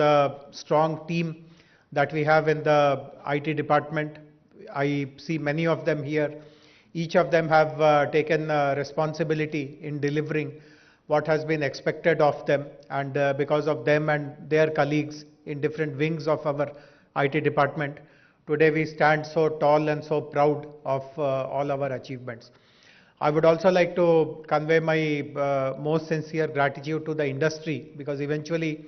the strong team that we have in the IT department. I see many of them here. Each of them have taken responsibility in delivering what has been expected of them, and because of them and their colleagues in different wings of our IT department, today we stand so tall and so proud of all our achievements. I would also like to convey my most sincere gratitude to the industry, because eventually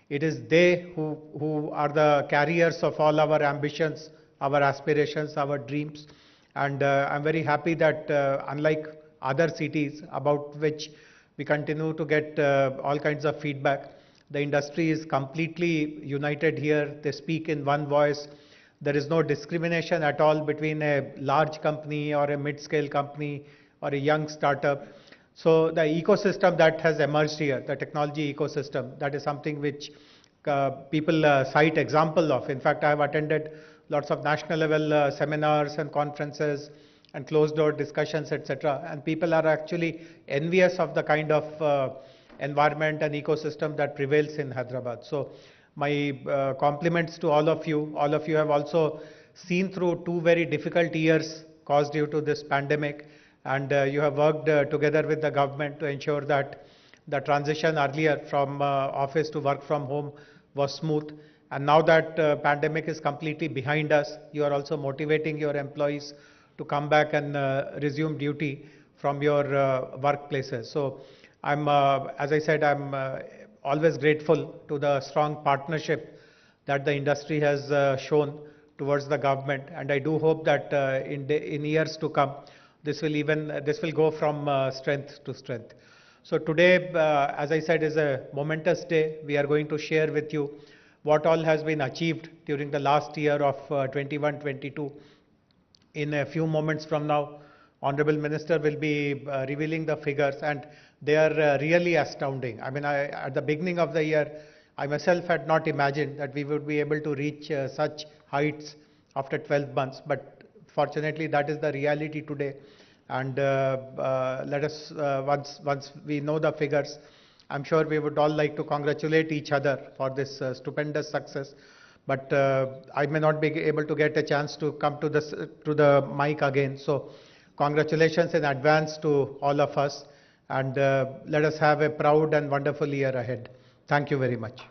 it is they who are the carriers of all our ambitions, our aspirations, our dreams. And I'm very happy that unlike other cities about which we continue to get all kinds of feedback, the industry is completely united here. They speak in one voice. There is no discrimination at all between a large company or a mid-scale company or a young startup. So the ecosystem that has emerged here, the technology ecosystem, that is something which people cite example of. In fact, I have attended lots of national level seminars and conferences and closed door discussions, etc. And people are actually envious of the kind of environment and ecosystem that prevails in Hyderabad. So my compliments to all of you. All of you have also seen through 2 very difficult years caused due to this pandemic, and you have worked together with the government to ensure that the transition earlier from office to work from home was smooth. And now that pandemic is completely behind us, you are also motivating your employees to come back and resume duty from your workplaces. So I'm, as I said, I'm always grateful to the strong partnership that the industry has shown towards the government, and I do hope that in years to come, this will go from strength to strength. So today, as I said, is a momentous day. We are going to share with you what all has been achieved during the last year of 21-22. In a few moments from now, Honorable Minister will be revealing the figures, and they are really astounding. I mean, at the beginning of the year, I myself had not imagined that we would be able to reach such heights after 12 months, but fortunately that is the reality today. And let us, once we know the figures, I'm sure we would all like to congratulate each other for this stupendous success. But I may not be able to get a chance to come to the mic again. So congratulations in advance to all of us, and let us have a proud and wonderful year ahead. Thank you very much.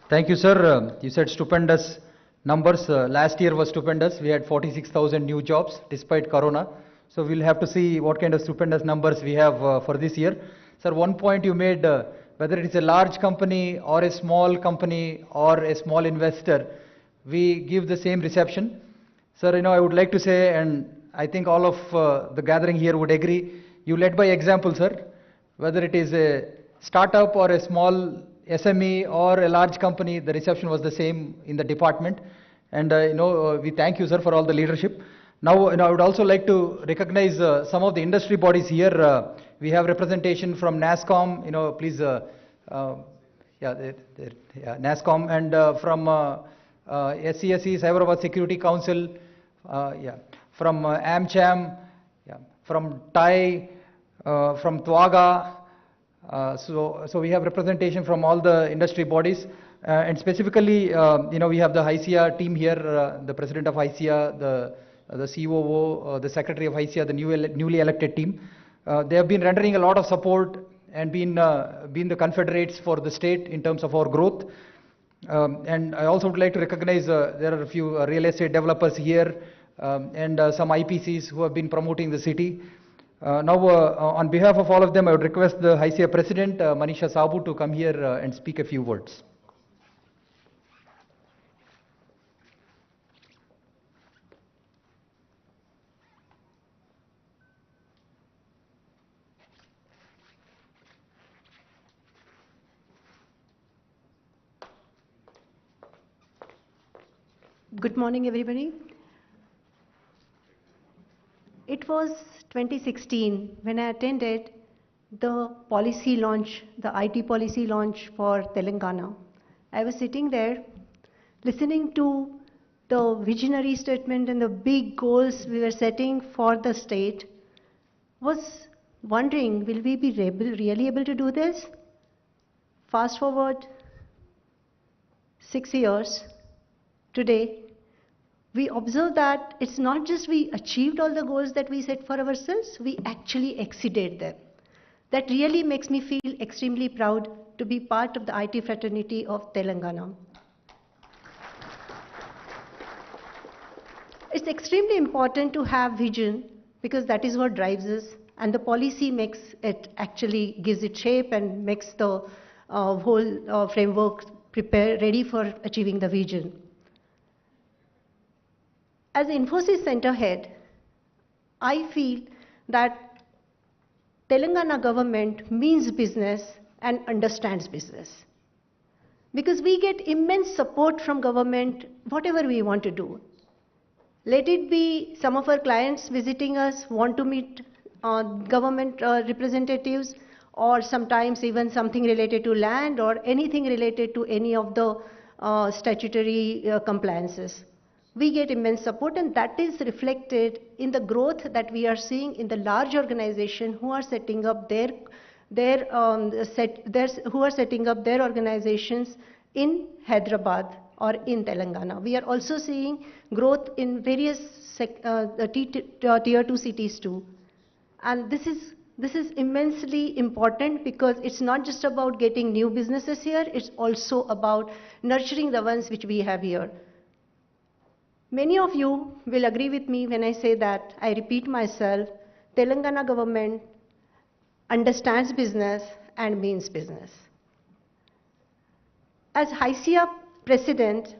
Thank you, sir. You said stupendous numbers. Last year was stupendous. We had 46,000 new jobs despite Corona. So we'll have to see what kind of stupendous numbers we have for this year. Sir, one point you made, whether it is a large company or a small company or a small investor, we give the same reception. Sir, I would like to say, and I think all of the gathering here would agree, you led by example, sir. Whether it is a startup or a small SME or a large company, the reception was the same in the department. And we thank you, sir, for all the leadership. Now, I would also like to recognize some of the industry bodies here. We have representation from NASSCOM, please, NASSCOM, and from SCSE, Hyderabad Security Council, from AmCham, from TAI, from TWAGA. So we have representation from all the industry bodies, and specifically, we have the ICA team here, the president of ICA, the COO, the secretary of ICA, the newly elected team. They have been rendering a lot of support and been the confederates for the state in terms of our growth. And I also would like to recognize there are a few real estate developers here and some IPCs who have been promoting the city. Now, on behalf of all of them, I would request the ICA President, Manisha Sabu, to come here and speak a few words. Good morning, everybody. It was 2016 when I attended the policy launch, the IT policy launch for Telangana. I was sitting there listening to the visionary statement and the big goals we were setting for the state, was wondering, will we be really able to do this? Fast forward 6 years, today, we observe that it's not just we achieved all the goals that we set for ourselves, we actually exceeded them. That really makes me feel extremely proud to be part of the IT fraternity of Telangana. It's extremely important to have vision because that is what drives us, and the policy makes it, actually gives it shape and makes the whole framework ready for achieving the vision. As Infosys Center Head, I feel that Telangana government means business and understands business. Because we get immense support from government, whatever we want to do. Let it be some of our clients visiting us, want to meet government representatives, or sometimes even something related to land or anything related to any of the statutory compliances. We get immense support, and that is reflected in the growth that we are seeing in the large organization who are setting up their organizations in Hyderabad or in Telangana. We are also seeing growth in various tier 2 cities too. And this is immensely important because it's not just about getting new businesses here, it's also about nurturing the ones which we have here. Many of you will agree with me when I say that, I repeat myself, Telangana government understands business and means business. As HYCIA President,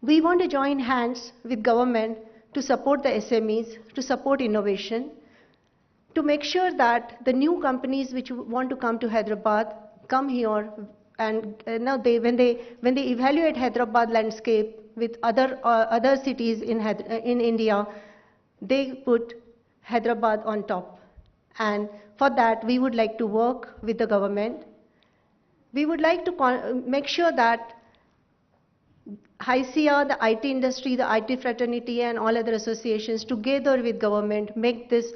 we want to join hands with government to support the SMEs, to support innovation, to make sure that the new companies which want to come to Hyderabad come here, and now when they evaluate Hyderabad landscape with other cities in India, they put Hyderabad on top. And for that, we would like to work with the government. We would like to make sure that HYCIA, the IT industry, the IT fraternity, and all other associations together with government make this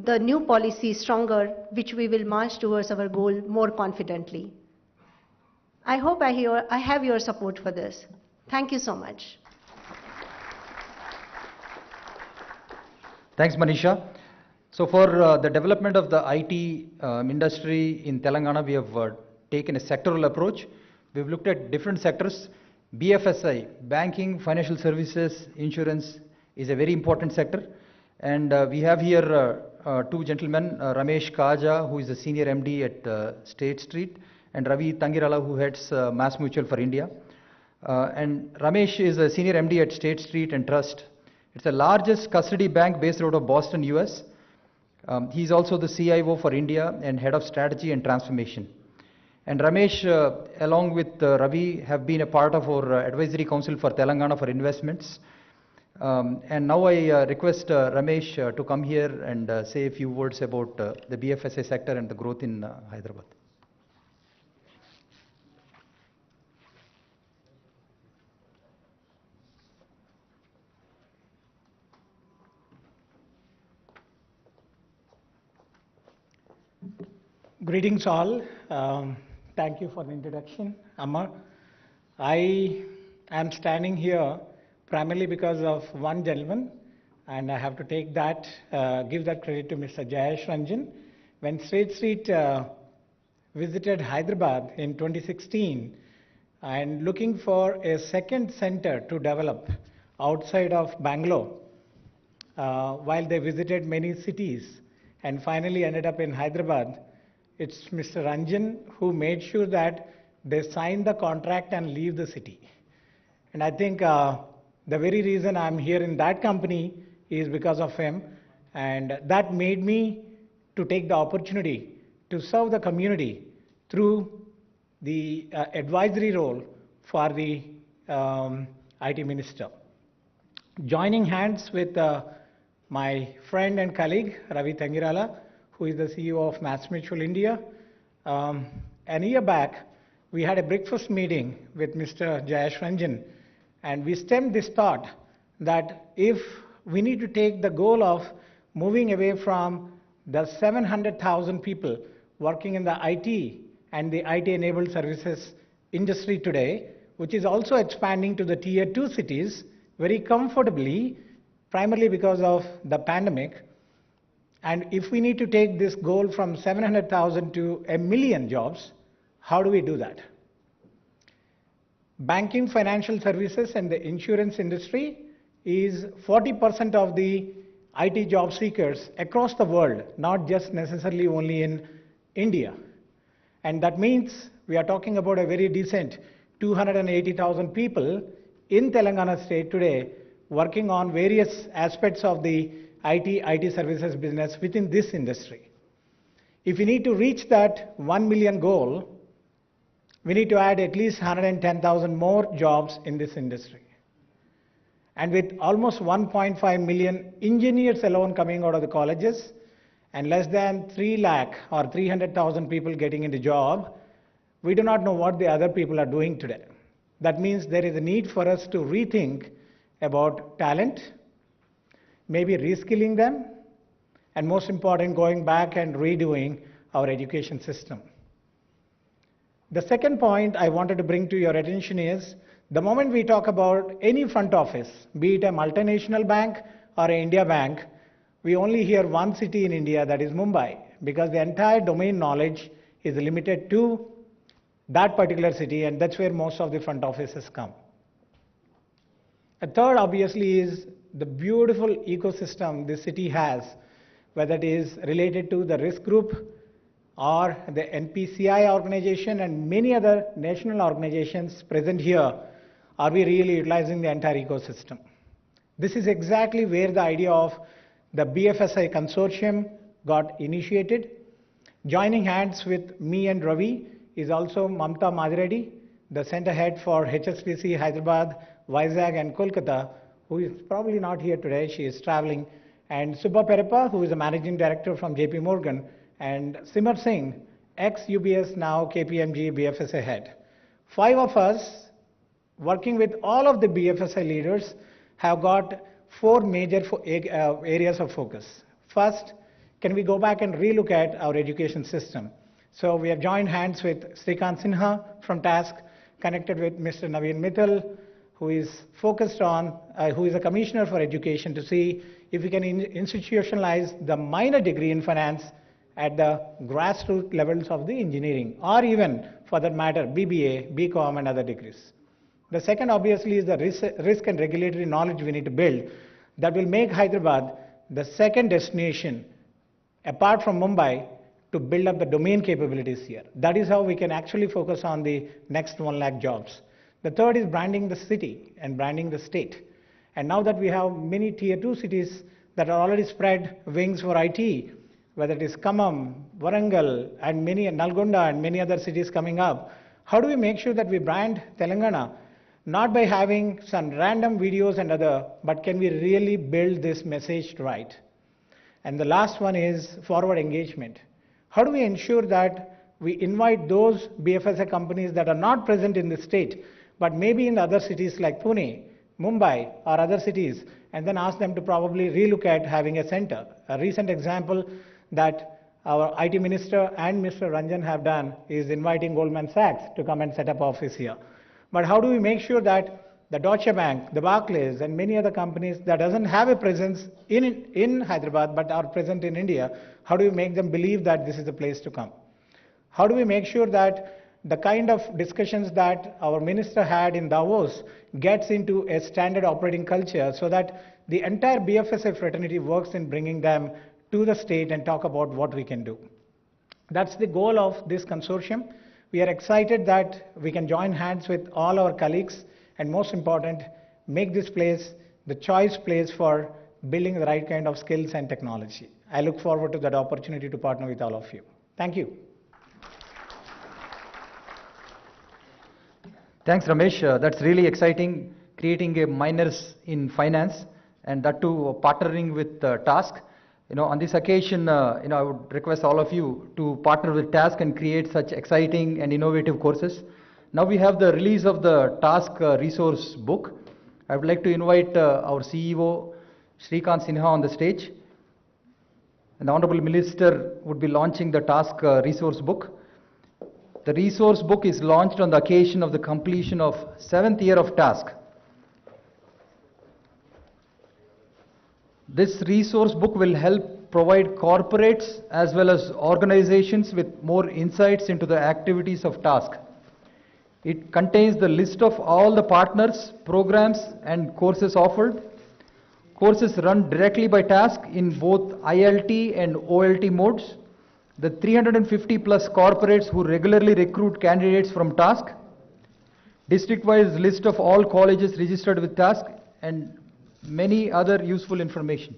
the new policy stronger, which we will march towards our goal more confidently. I hope I have your support for this. Thank you so much. Thanks, Manisha. So for the development of the IT industry in Telangana, we have taken a sectoral approach. We've looked at different sectors. BFSI, banking, financial services, insurance is a very important sector. And we have here two gentlemen, Ramesh Kaja, who is the senior MD at State Street, and Ravi Tangirala, who heads Mass Mutual for India. And Ramesh is a senior MD at State Street and Trust. It's the largest custody bank based out of Boston, US. He's also the CIO for India and head of strategy and transformation. And Ramesh, along with Ravi, have been a part of our advisory council for Telangana for investments. And now I request Ramesh to come here and say a few words about the BFSA sector and the growth in Hyderabad. Greetings all. Thank you for the introduction, Amma. I am standing here primarily because of one gentleman, and I have to take that, give that credit to Mr. Jayesh Ranjan. When State Street visited Hyderabad in 2016 and looking for a second center to develop outside of Bangalore, while they visited many cities and finally ended up in Hyderabad, it's Mr. Ranjan who made sure that they sign the contract and leave the city. And I think the very reason I'm here in that company is because of him. And that made me to take the opportunity to serve the community through the advisory role for the IT minister. Joining hands with my friend and colleague, Ravi Tangirala, who is the CEO of Mass Mutual India. An year back, we had a breakfast meeting with Mr. Jayesh Ranjan, and we stemmed this thought that if we need to take the goal of moving away from the 700,000 people working in the IT and the IT-enabled services industry today, which is also expanding to the tier 2 cities very comfortably, primarily because of the pandemic. And if we need to take this goal from 700,000 to 1 million jobs, how do we do that? Banking, financial services, and the insurance industry is 40% of the IT job seekers across the world, not just necessarily only in India. And that means we are talking about a very decent 280,000 people in Telangana state today working on various aspects of the IT services business within this industry. If we need to reach that 1 million goal, we need to add at least 110,000 more jobs in this industry. And with almost 1.5 million engineers alone coming out of the colleges and less than 3 lakh or 300,000 people getting into job, we do not know what the other people are doing today. That means there is a need for us to rethink about talent, maybe reskilling them, and most important, going back and redoing our education system. The second point I wanted to bring to your attention is, the moment we talk about any front office, be it a multinational bank or an India bank, we only hear one city in India, that is Mumbai, because the entire domain knowledge is limited to that particular city, and that's where most of the front offices come. A third, obviously, is the beautiful ecosystem this city has, whether it is related to the risk group or the NPCI organization and many other national organizations present here. Are we really utilizing the entire ecosystem? This is exactly where the idea of the BFSI consortium got initiated. Joining hands with me and Ravi is also Mamta Madhireddy, the center head for HSBC Hyderabad, Vizag and Kolkata, who is probably not here today, she is traveling, and Subha Pereppa, who is the managing director from JP Morgan, and Simar Singh, ex-UBS, now KPMG BFSA head. 5 of us, working with all of the BFSI leaders, have got 4 major areas of focus. First, can we go back and relook at our education system? So we have joined hands with Srikant Sinha from TASC, connected with Mr. Naveen Mittal, who is focused on, who is a commissioner for education, to see if we can institutionalize the minor degree in finance at the grassroots levels of the engineering, or even, for that matter, BBA, BCom and other degrees. The second, obviously, is the risk and regulatory knowledge we need to build that will make Hyderabad the second destination, apart from Mumbai, to build up the domain capabilities here. That is how we can actually focus on the next 1 lakh jobs. The third is branding the city and branding the state. And now that we have many tier 2 cities that are already spread wings for IT, whether it is Khammam, Warangal, and Nalgonda and many other cities coming up, how do we make sure that we brand Telangana, not by having some random videos and other, but can we really build this message right? And the last one is forward engagement. How do we ensure that we invite those BFSI companies that are not present in the state, but maybe in other cities like Pune, Mumbai, or other cities, and then ask them to probably relook at having a center? A recent example that our IT minister and Mr. Ranjan have done is inviting Goldman Sachs to come and set up office here. But how do we make sure that the Deutsche Bank, the Barclays, and many other companies that doesn't have a presence in Hyderabad but are present in India, how do we make them believe that this is the place to come? How do we make sure that the kind of discussions that our minister had in Davos gets into a standard operating culture so that the entire BFSI fraternity works in bringing them to the state and talk about what we can do? That's the goal of this consortium. We are excited that we can join hands with all our colleagues and, most important, make this place the choice place for building the right kind of skills and technology. I look forward to that opportunity to partner with all of you. Thank you. Thanks, Ramesh. That's really exciting, creating a minors in finance, and that too partnering with TASC. On this occasion, I would request all of you to partner with TASC and create such exciting and innovative courses. Now we have the release of the TASC resource book. I would like to invite our CEO, Srikant Sinha, on the stage. And the Honorable Minister would be launching the TASC resource book. The resource book is launched on the occasion of the completion of 7th year of task. This resource book will help provide corporates as well as organizations with more insights into the activities of task. It contains the list of all the partners, programs and courses offered. Courses run directly by task in both ILT and OLT modes. The 350 plus corporates who regularly recruit candidates from task. District-wise list of all colleges registered with task and many other useful information.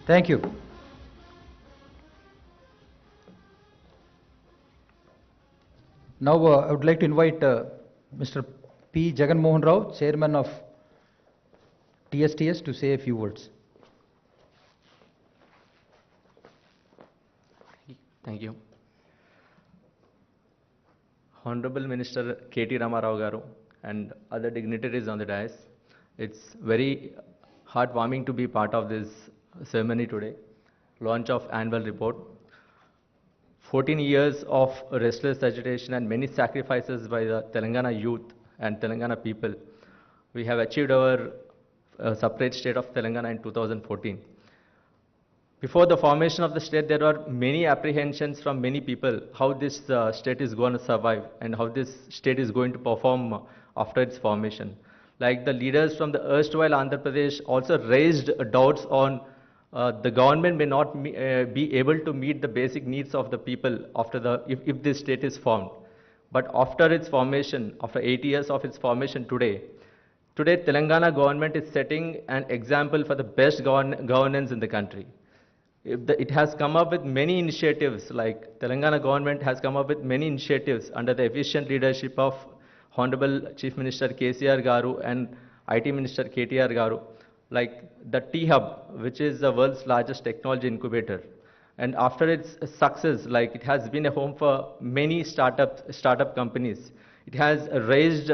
Thank you. Now I would like to invite Mr. P. Jagan Mohan Rao, Chairman of TSTS, to say a few words. Thank you. Honorable Minister KT Ramarao Garu and other dignitaries on the dais, it's very heartwarming to be part of this ceremony today, launch of annual report. 14 years of restless agitation and many sacrifices by the Telangana youth and Telangana people. We have achieved our separate state of Telangana in 2014. Before the formation of the state, there were many apprehensions from many people how this state is going to survive and how this state is going to perform after its formation. Like the leaders from the erstwhile Andhra Pradesh also raised doubts on the government may not be able to meet the basic needs of the people after if this state is formed. But after its formation, after 8 years of its formation today Telangana government is setting an example for the best governance in the country. It has come up with many initiatives, like Telangana government has come up with many initiatives under the efficient leadership of Honorable Chief Minister KCR Garu and IT Minister KTR Garu, like the T-Hub, which is the world's largest technology incubator. And after its success, like it has been a home for many startup companies. It has raised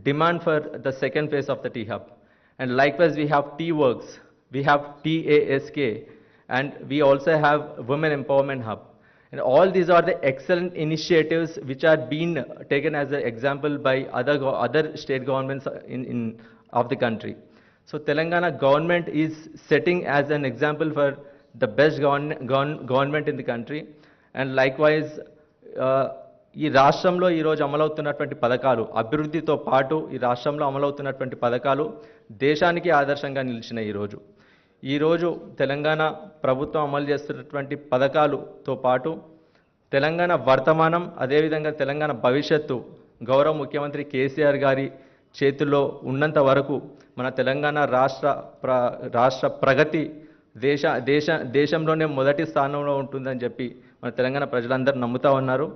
demand for the second phase of the T-Hub. And likewise, we have T-Works, we have TASK, and we also have Women Empowerment Hub. And all these are the excellent initiatives which are being taken as an example by other state governments of the country. So Telangana government is setting as an example for the best government in the country. And likewise, ఈ రాష్ట్రంలో ఈరోజు అమలవుతున్నటువంటి పథకాలు అభివృద్ధితో పాటు ఈ రాష్ట్రంలో అమలవుతున్నటువంటి పథకాలు దేశానికి ఆదర్శంగా నిలిచినాయి. ఈరోజు తెలంగాణ ప్రభుత్వం అమలు చేస్తున్నటువంటి పథకాలతో పాటు తెలంగాణ వర్తమానం, అదేవిధంగా తెలంగాణ భవిష్యత్తు గౌరవ ముఖ్యమంత్రి కేసీఆర్ గారి చేతుల్లో ఉన్నంత వరకు మన తెలంగాణ రాష్ట్ర ప్రగతి దేశంలోనే మొదటి స్థానంలో ఉంటుందని చెప్పి మన తెలంగాణ ప్రజలందరూ నమ్ముతా ఉన్నారు.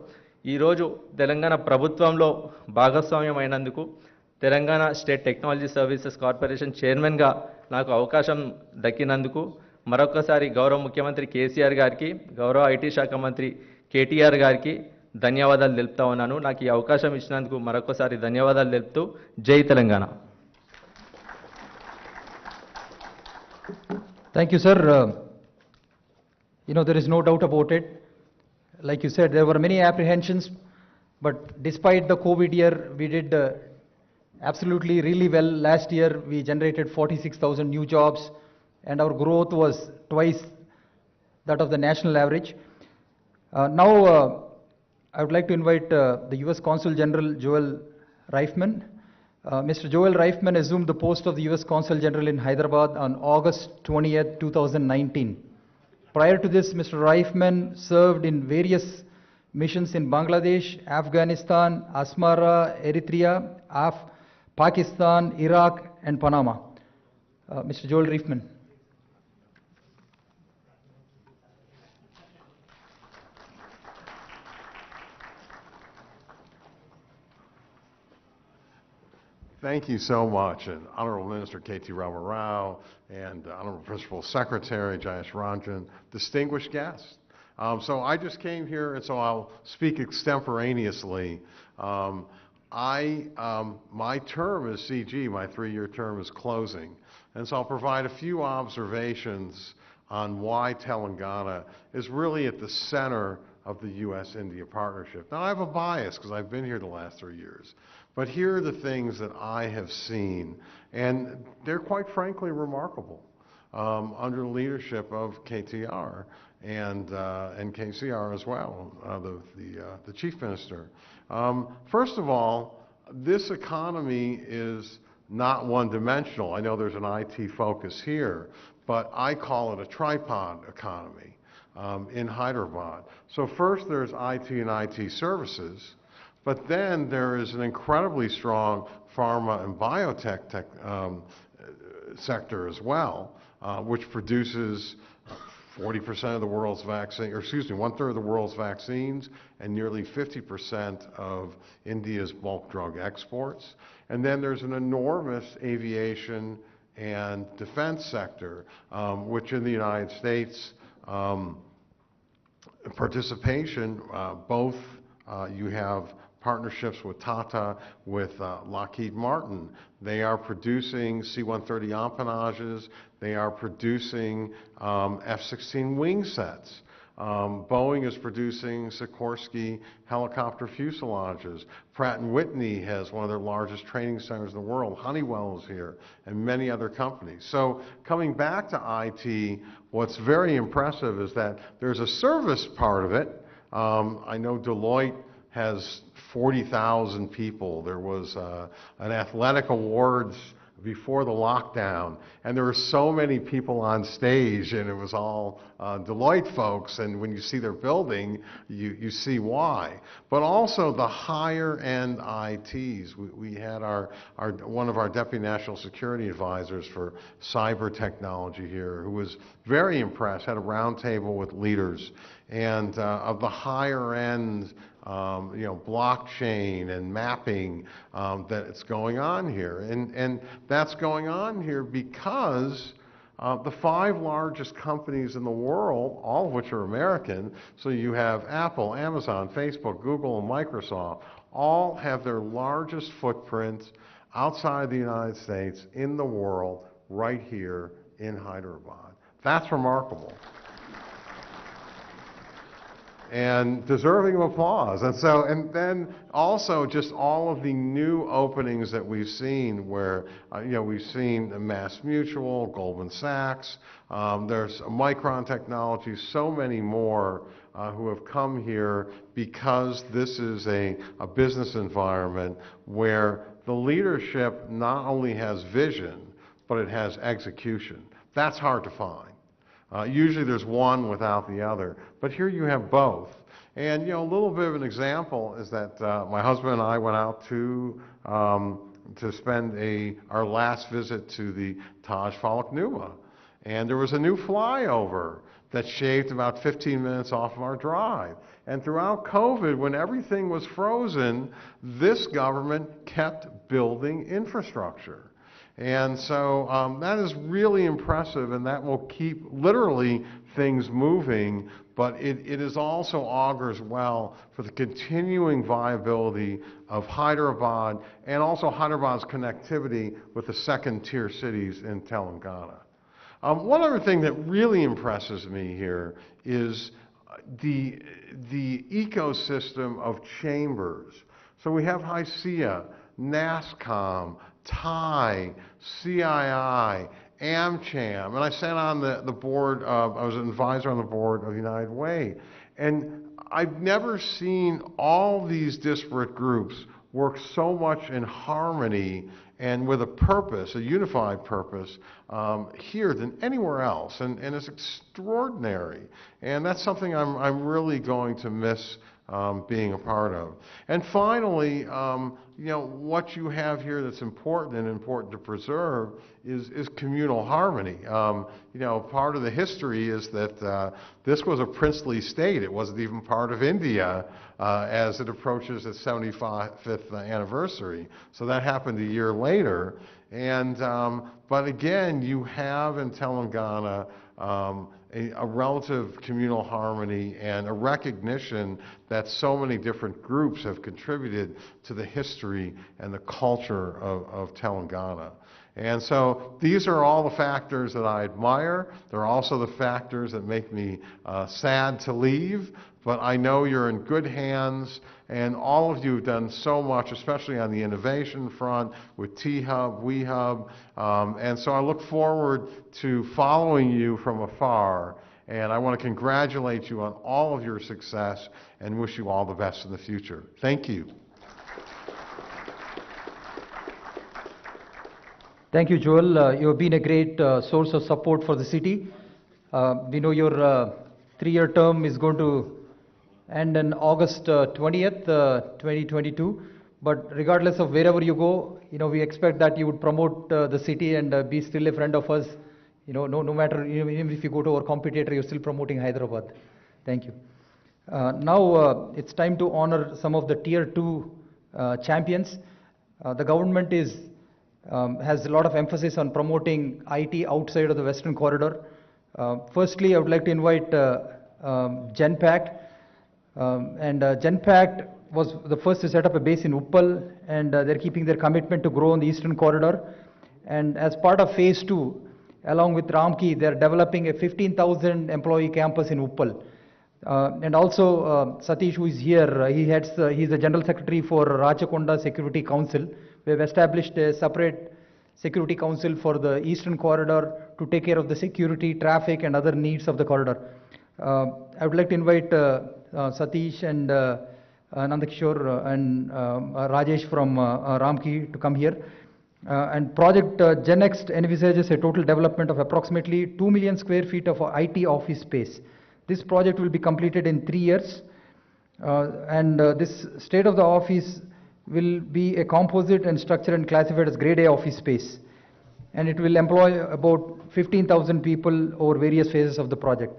ఈరోజు తెలంగాణ ప్రభుత్వంలో భాగస్వామ్యం అయినందుకు Telangana state technology services corporation చైర్మన్గా నాకు అవకాశం దక్కినందుకు మరొకసారి గౌరవ ముఖ్యమంత్రి కేసీఆర్ గారికి, గౌరవ ఐటీ శాఖ మంత్రి కేటీఆర్ గారికి ధన్యవాదాలు తెలుపుతా ఉన్నాను. నాకు ఈ అవకాశం ఇచ్చినందుకు మరొకసారి ధన్యవాదాలు తెలుపుతూ జై Telangana. Thank you, sir. There is no doubt about it. Like you said, there were many apprehensions, but despite the COVID year, we did absolutely really well. Last year, we generated 46,000 new jobs, and our growth was twice that of the national average. Now, I would like to invite the U.S. Consul General Joel Reifman. Mr. Joel Reifman assumed the post of the U.S. Consul General in Hyderabad on August 20th, 2019. Prior to this, Mr. Reifman served in various missions in Bangladesh, Afghanistan, Asmara, Eritrea, Pakistan, Iraq, and Panama. Mr. Joel Riefman. Thank you so much, and Honorable Minister K.T. Rama Rao, and Honorable Principal Secretary Jayesh Ranjan, distinguished guests. So I just came here, and so I'll speak extemporaneously. My term as CG, my 3-year term, is closing, and so I'll provide a few observations on why Telangana is really at the center of the U.S.-India partnership. Now, I have a bias because I've been here the last 3 years. But here are the things that I have seen, and they're quite frankly remarkable under the leadership of KTR and KCR as well, the Chief Minister. First of all, this economy is not one-dimensional. I know there's an IT focus here, but I call it a tripod economy in Hyderabad. So first there's IT and IT services. But then there is an incredibly strong pharma and biotech sector as well, which produces 40% of the world's vaccine, or excuse me, 1/3 of the world's vaccines and nearly 50% of India's bulk drug exports. And then there's an enormous aviation and defense sector, which in the United States, participation, both you have partnerships with Tata, with Lockheed Martin. They are producing C-130 empennages. They are producing F-16 wing sets. Boeing is producing Sikorsky helicopter fuselages. Pratt & Whitney has one of their largest training centers in the world. Honeywell is here, and many other companies. So coming back to IT, what's very impressive is that there's a service part of it. I know Deloitte has 40,000 people. There was an athletic awards before the lockdown, and there were so many people on stage, and it was all Deloitte folks, and when you see their building, you see why. But also the higher end ITs. We had one of our Deputy National Security Advisors for cyber technology here, who was very impressed, had a roundtable with leaders, and of the higher end blockchain and mapping that it's going on here. And that's going on here because the 5 largest companies in the world, all of which are American, so you have Apple, Amazon, Facebook, Google, and Microsoft, all have their largest footprint outside the United States in the world right here in Hyderabad. That's remarkable. And deserving of applause. And then also just all of the new openings that we've seen where, we've seen Mass Mutual, Goldman Sachs, there's Micron Technology, so many more who have come here because this is a business environment where the leadership not only has vision, but it has execution. That's hard to find. Usually there's one without the other, but here you have both. And a little bit of an example is that my husband and I went out to spend our last visit to the Taj Falaknuma, and there was a new flyover that shaved about 15 minutes off of our drive. And throughout COVID, when everything was frozen, this government kept building infrastructure. And so that is really impressive, and that will keep literally things moving, but it is also augurs well for the continuing viability of Hyderabad and also Hyderabad's connectivity with the second-tier cities in Telangana. One other thing that really impresses me here is the ecosystem of chambers. So we have HICEA, NASCOM, TIE, CII, AmCham, and I sat on the board, I was an advisor on the board of United Way, and I've never seen all these disparate groups work so much in harmony and with a purpose, a unified purpose, here than anywhere else, and it's extraordinary. And that's something I'm really going to miss being a part of. And finally, you know, what you have here that's important and important to preserve is communal harmony. You know, part of the history is that this was a princely state. It wasn't even part of India as it approaches its 75th anniversary. So that happened a year later. And, but again, you have in Telangana a relative communal harmony and a recognition that so many different groups have contributed to the history and the culture of Telangana. And so these are all the factors that I admire. They're also the factors that make me sad to leave, but I know you're in good hands, and all of you have done so much, especially on the innovation front with T-Hub, WeHub, and so I look forward to following you from afar, and I want to congratulate you on all of your success and wish you all the best in the future. Thank you. Thank you, Joel. You have been a great source of support for the city. We know your 3-year term is going to end on August 20th, 2022. But regardless of wherever you go, you know, we expect that you would promote the city and be still a friend of us. You know, no matter, even if you go to our competitor, you're still promoting Hyderabad. Thank you. Now it's time to honor some of the Tier 2 champions. The government has a lot of emphasis on promoting IT outside of the Western Corridor. Firstly, I would like to invite Genpact. Genpact was the first to set up a base in Uppal, and they're keeping their commitment to grow on the Eastern Corridor. And as part of Phase 2, along with Ramki, they're developing a 15,000 employee campus in Uppal. And also Satish, who is here, he's the General Secretary for Rachakonda Security Council. We have established a separate security council for the Eastern Corridor to take care of the security, traffic, and other needs of the corridor. I would like to invite Satish and Nandakishore and Rajesh from Ramki to come here. And Project GenNext envisages a total development of approximately 2 million square feet of IT office space. This project will be completed in 3 years. This state of the office will be a composite and structured and classified as grade A office space. And it will employ about 15,000 people over various phases of the project.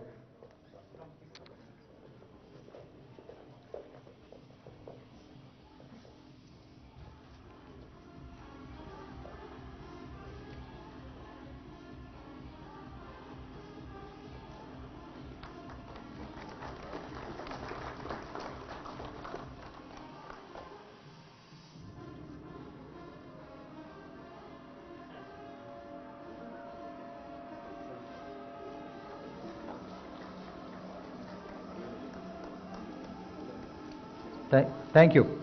Thank you.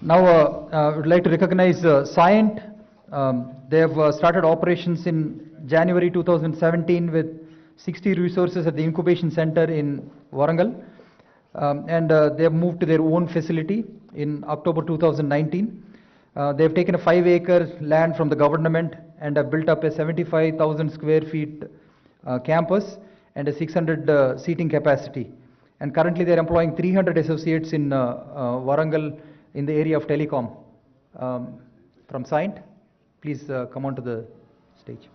Now I would like to recognize Scient. They have started operations in January 2017 with 60 resources at the incubation center in Warangal. They have moved to their own facility in October 2019. They have taken a 5-acre land from the government and have built up a 75,000 square feet campus and a 600 seating capacity. And currently they are employing 300 associates in Warangal in the area of telecom. From Scient, please come on to the stage.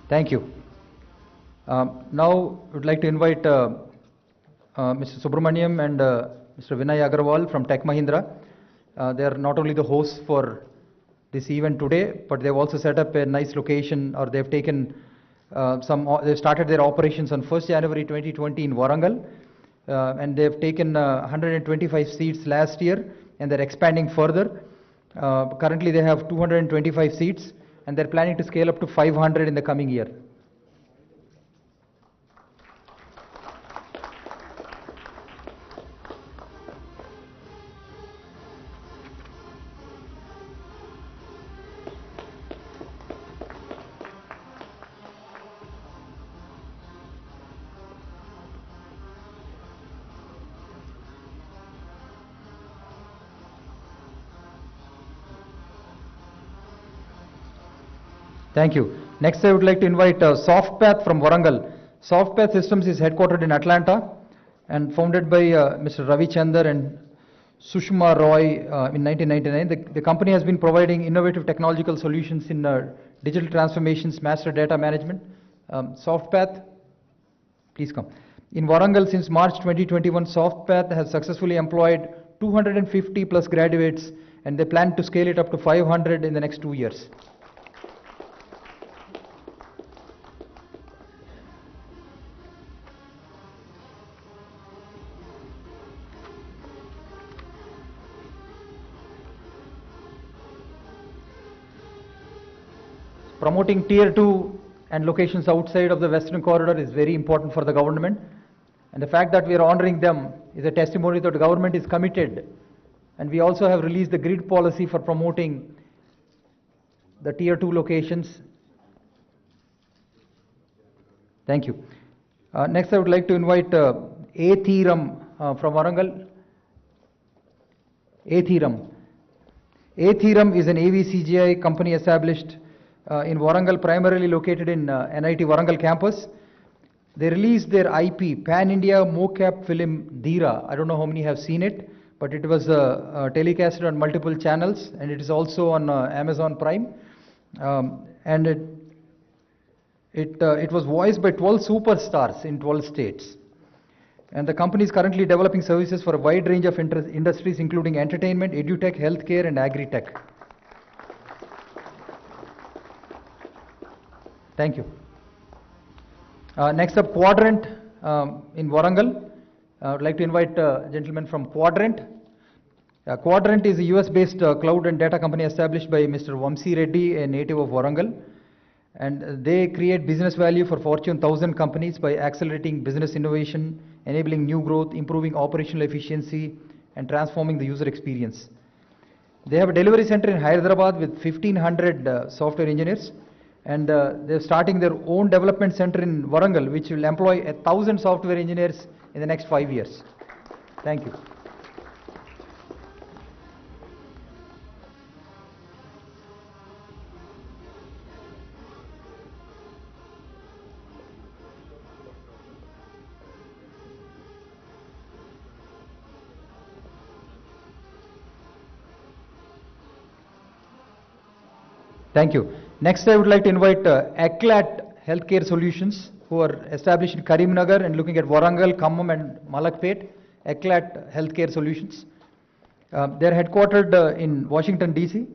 Thank you. Now I would like to invite Mr. Subramaniam and Mr. Vinay Agarwal from Tech Mahindra. They are not only the hosts for this event today, but they've also set up a nice location, or they've taken they've started their operations on 1st January 2020 in Warangal, and they've taken 125 seats last year, and they're expanding further. Currently they have 225 seats. and they're planning to scale up to 500 in the coming year. Thank you. Next, I would like to invite Softpath from Warangal. Softpath Systems is headquartered in Atlanta and founded by Mr. Ravi Chander and Sushma Roy in 1999. The company has been providing innovative technological solutions in digital transformations, master data management. Softpath, please come. In Warangal, since March 2021, Softpath has successfully employed 250 plus graduates, and they plan to scale it up to 500 in the next 2 years. Promoting tier 2 and locations outside of the western corridor is very important for the government, and the fact that we are honoring them is a testimony that the government is committed. And we also have released the grid policy for promoting the tier 2 locations. Thank you. Next, I would like to invite theorem from Warangal. Theorem is an AVCGI company established in Warangal, primarily located in NIT Warangal campus. They released their IP, Pan-India mocap film Dheera. I don't know how many have seen it, but it was telecasted on multiple channels, and it is also on Amazon Prime. And it was voiced by 12 superstars in 12 states. And the company is currently developing services for a wide range of industries, including entertainment, edutech, healthcare, and agri-tech. Thank you. Next up, Quadrant in Warangal. I would like to invite a gentleman from Quadrant. Quadrant is a US-based cloud and data company established by Mr. Vamsi Reddy, a native of Warangal. And they create business value for Fortune 1000 companies by accelerating business innovation, enabling new growth, improving operational efficiency, and transforming the user experience. They have a delivery center in Hyderabad with 1,500 software engineers. And they're starting their own development center in Warangal, which will employ 1,000 software engineers in the next 5 years. Thank you. Thank you. Next, I would like to invite ACL Healthcare Solutions, who are established in Karimnagar and looking at Warangal, Khammam, and Malakpet. ACL Healthcare Solutions. They're headquartered in Washington, D.C.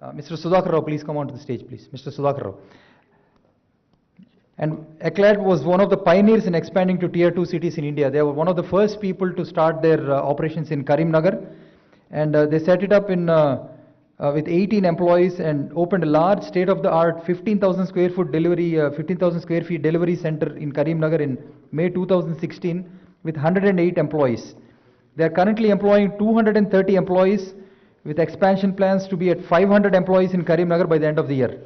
Mr. Sudhakar Rao, please come onto the stage, please. Mr. Sudhakar Rao. And ACL was one of the pioneers in expanding to tier 2 cities in India. They were one of the first people to start their operations in Karimnagar. And they set it up in with 18 employees and opened a large state-of-the-art 15,000 square feet delivery center in Karimnagar in May 2016 with 108 employees. They are currently employing 230 employees with expansion plans to be at 500 employees in Karimnagar by the end of the year.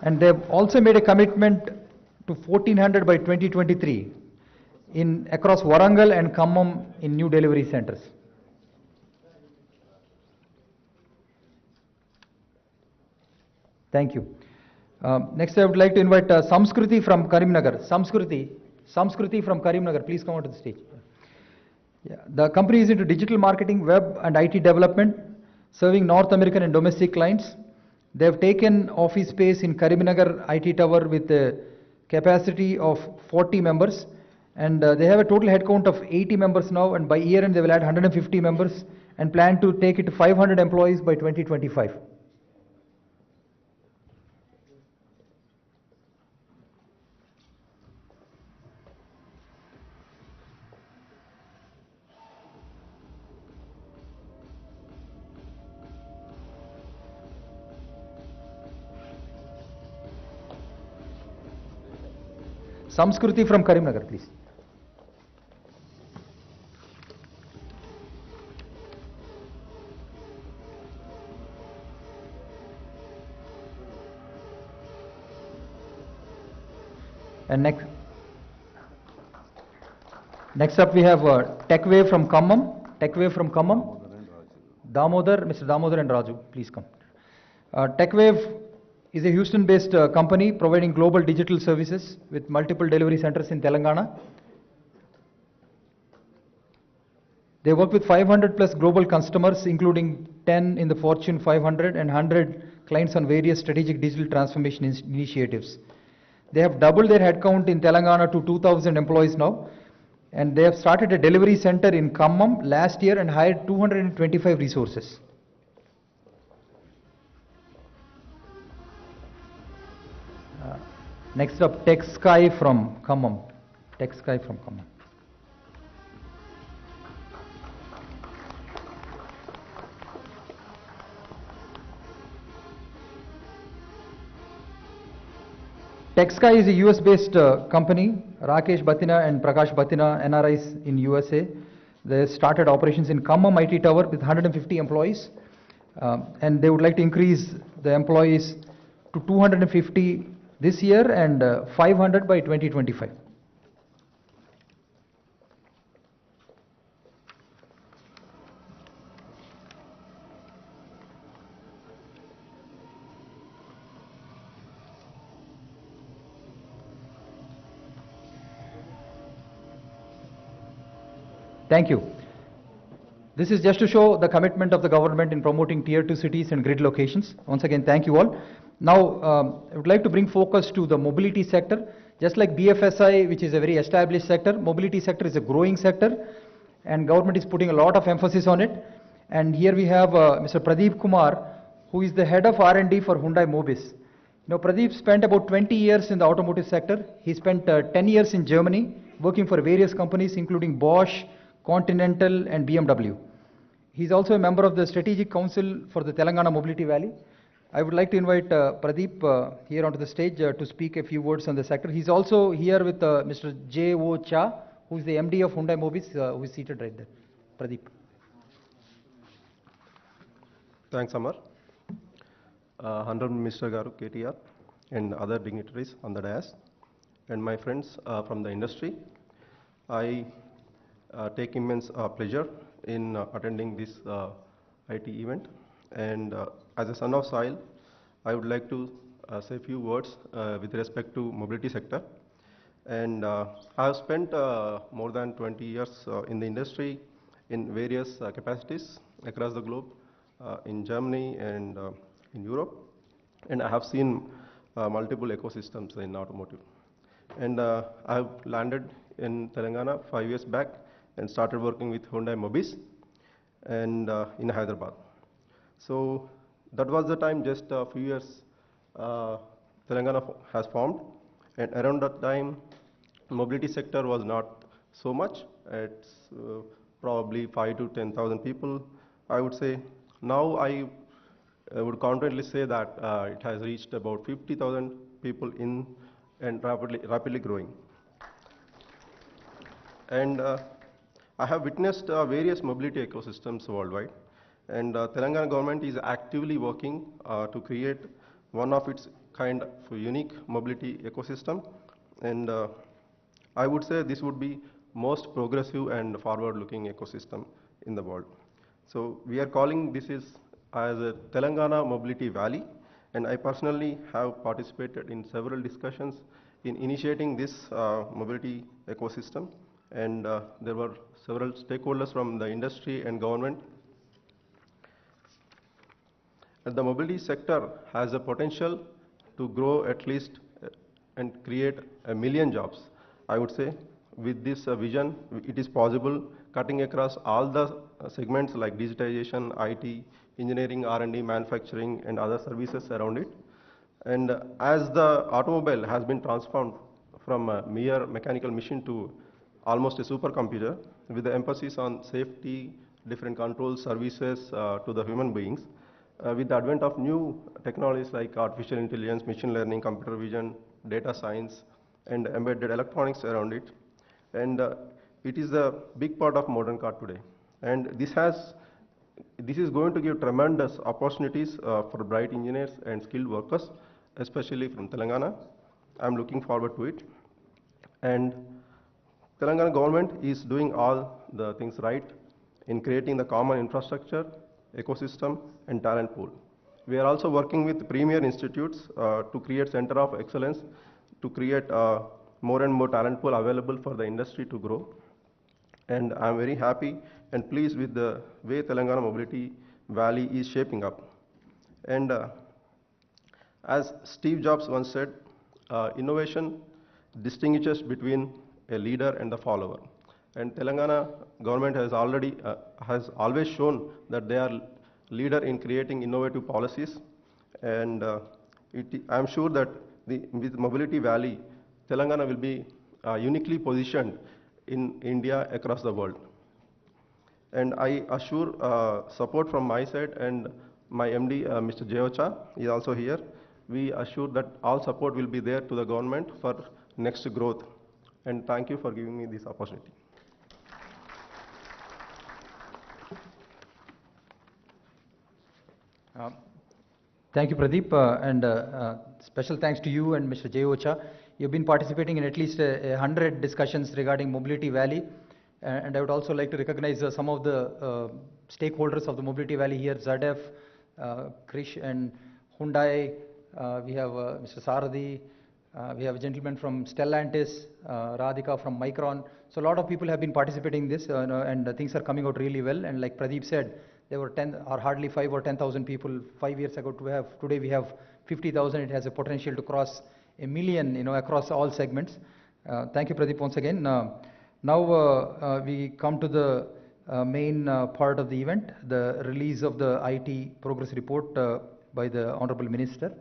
And they have also made a commitment to 1,400 by 2023 across Warangal and Khammam in new delivery centers. Thank you. Next, I would like to invite Samskruti from Karimnagar. Samskruti from Karimnagar, please come onto the stage. Yeah. The company is into digital marketing, web and IT development, serving North American and domestic clients. They have taken office space in Karimnagar IT Tower with a capacity of 40 members. And they have a total headcount of 80 members now, and by year end they will add 150 members and plan to take it to 500 employees by 2025. Samskruti from Karimnagar, please. And next up we have Techwave from Khammam. Techwave from Khammam. Mr. Damodar and Raju, please come. Techwave is a Houston-based company providing global digital services with multiple delivery centers in Telangana. They work with 500 plus global customers, including 10 in the Fortune 500 and 100 clients on various strategic digital transformation initiatives. They have doubled their headcount in Telangana to 2,000 employees now, and they have started a delivery center in Khammam last year and hired 225 resources. Next up, TechSky from Khammam. TechSky from Khammam. TechSky is a US-based company. Rakesh Batina and Prakash Batina, NRIs in USA. They started operations in Khammam IT Tower with 150 employees. And they would like to increase the employees to 250 this year and 500 by 2025. Thank you. This is just to show the commitment of the government in promoting tier 2 cities and grid locations. Once again, thank you all. Now, I would like to bring focus to the mobility sector. Just like BFSI, which is a very established sector, mobility sector is a growing sector, and government is putting a lot of emphasis on it. And here we have Mr. Pradeep Kumar, who is the head of R&D for Hyundai Mobis. You know, Pradeep spent about 20 years in the automotive sector. He spent 10 years in Germany, working for various companies, including Bosch, Continental and BMW. He's also a member of the Strategic Council for the Telangana Mobility Valley. I would like to invite Pradeep here onto the stage to speak a few words on the sector. He's also here with Mr. J.O. Cha, who is the MD of Hyundai Mobis, who is seated right there. Pradeep. Thanks, Amar. Honorable Minister Garu, KTR, and other dignitaries on the dais, and my friends from the industry. I take immense pleasure in attending this IT event, and as a son of soil, I would like to say a few words with respect to mobility sector. And I have spent more than 20 years in the industry in various capacities across the globe, in Germany and in Europe, and I have seen multiple ecosystems in automotive. And I have landed in Telangana 5 years back and started working with Hyundai Mobis and in Hyderabad. So that was the time, just a few years Telangana has formed, and around that time mobility sector was not so much. It's probably 5 to 10,000 people, I would say. Now I would confidently say that it has reached about 50,000 people in and rapidly growing. And I have witnessed various mobility ecosystems worldwide, and Telangana government is actively working to create one of its kind of unique mobility ecosystem, and I would say this would be most progressive and forward-looking ecosystem in the world. So we are calling this as a Telangana Mobility Valley, and I personally have participated in several discussions in initiating this mobility ecosystem, and there were several stakeholders from the industry and government. And the mobility sector has the potential to grow at least and create 1 million jobs. I would say with this vision, it is possible cutting across all the segments like digitization, IT, engineering, R&D, manufacturing, and other services around it. And as the automobile has been transformed from a mere mechanical machine to almost a supercomputer, with the emphasis on safety, different control services to the human beings, with the advent of new technologies like artificial intelligence, machine learning, computer vision, data science, and embedded electronics around it. And it is a big part of modern car today. And this is going to give tremendous opportunities for bright engineers and skilled workers, especially from Telangana. I'm looking forward to it. And Telangana government is doing all the things right in creating the common infrastructure, ecosystem, and talent pool. We are also working with premier institutes to create center of excellence, to create more and more talent pool available for the industry to grow. And I'm very happy and pleased with the way Telangana Mobility Valley is shaping up. And as Steve Jobs once said, innovation distinguishes between a leader and the follower. And Telangana government has always shown that they are leader in creating innovative policies. And I'm sure that with Mobility Valley, Telangana will be uniquely positioned in India across the world. And I assure support from my side, and my MD, Mr. Jeocha, is also here. We assure that all support will be there to the government for next growth. And thank you for giving me this opportunity. Thank you, Pradeep, and special thanks to you and Mr. Jeocha. You've been participating in at least 100 discussions regarding Mobility Valley, and I would also like to recognize some of the stakeholders of the Mobility Valley here, ZF, Krish and Hyundai. We have Mr. Saradi, we have a gentleman from Stellantis, Radhika from Micron. So a lot of people have been participating in this, and things are coming out really well. And like Pradeep said, there were 10 or hardly 5 or 10,000 people 5 years ago. Today we have 50,000. It has a potential to cross 1 million, across all segments. Thank you, Pradeep, once again. Now we come to the main part of the event, the release of the IT progress report by the Honorable Minister.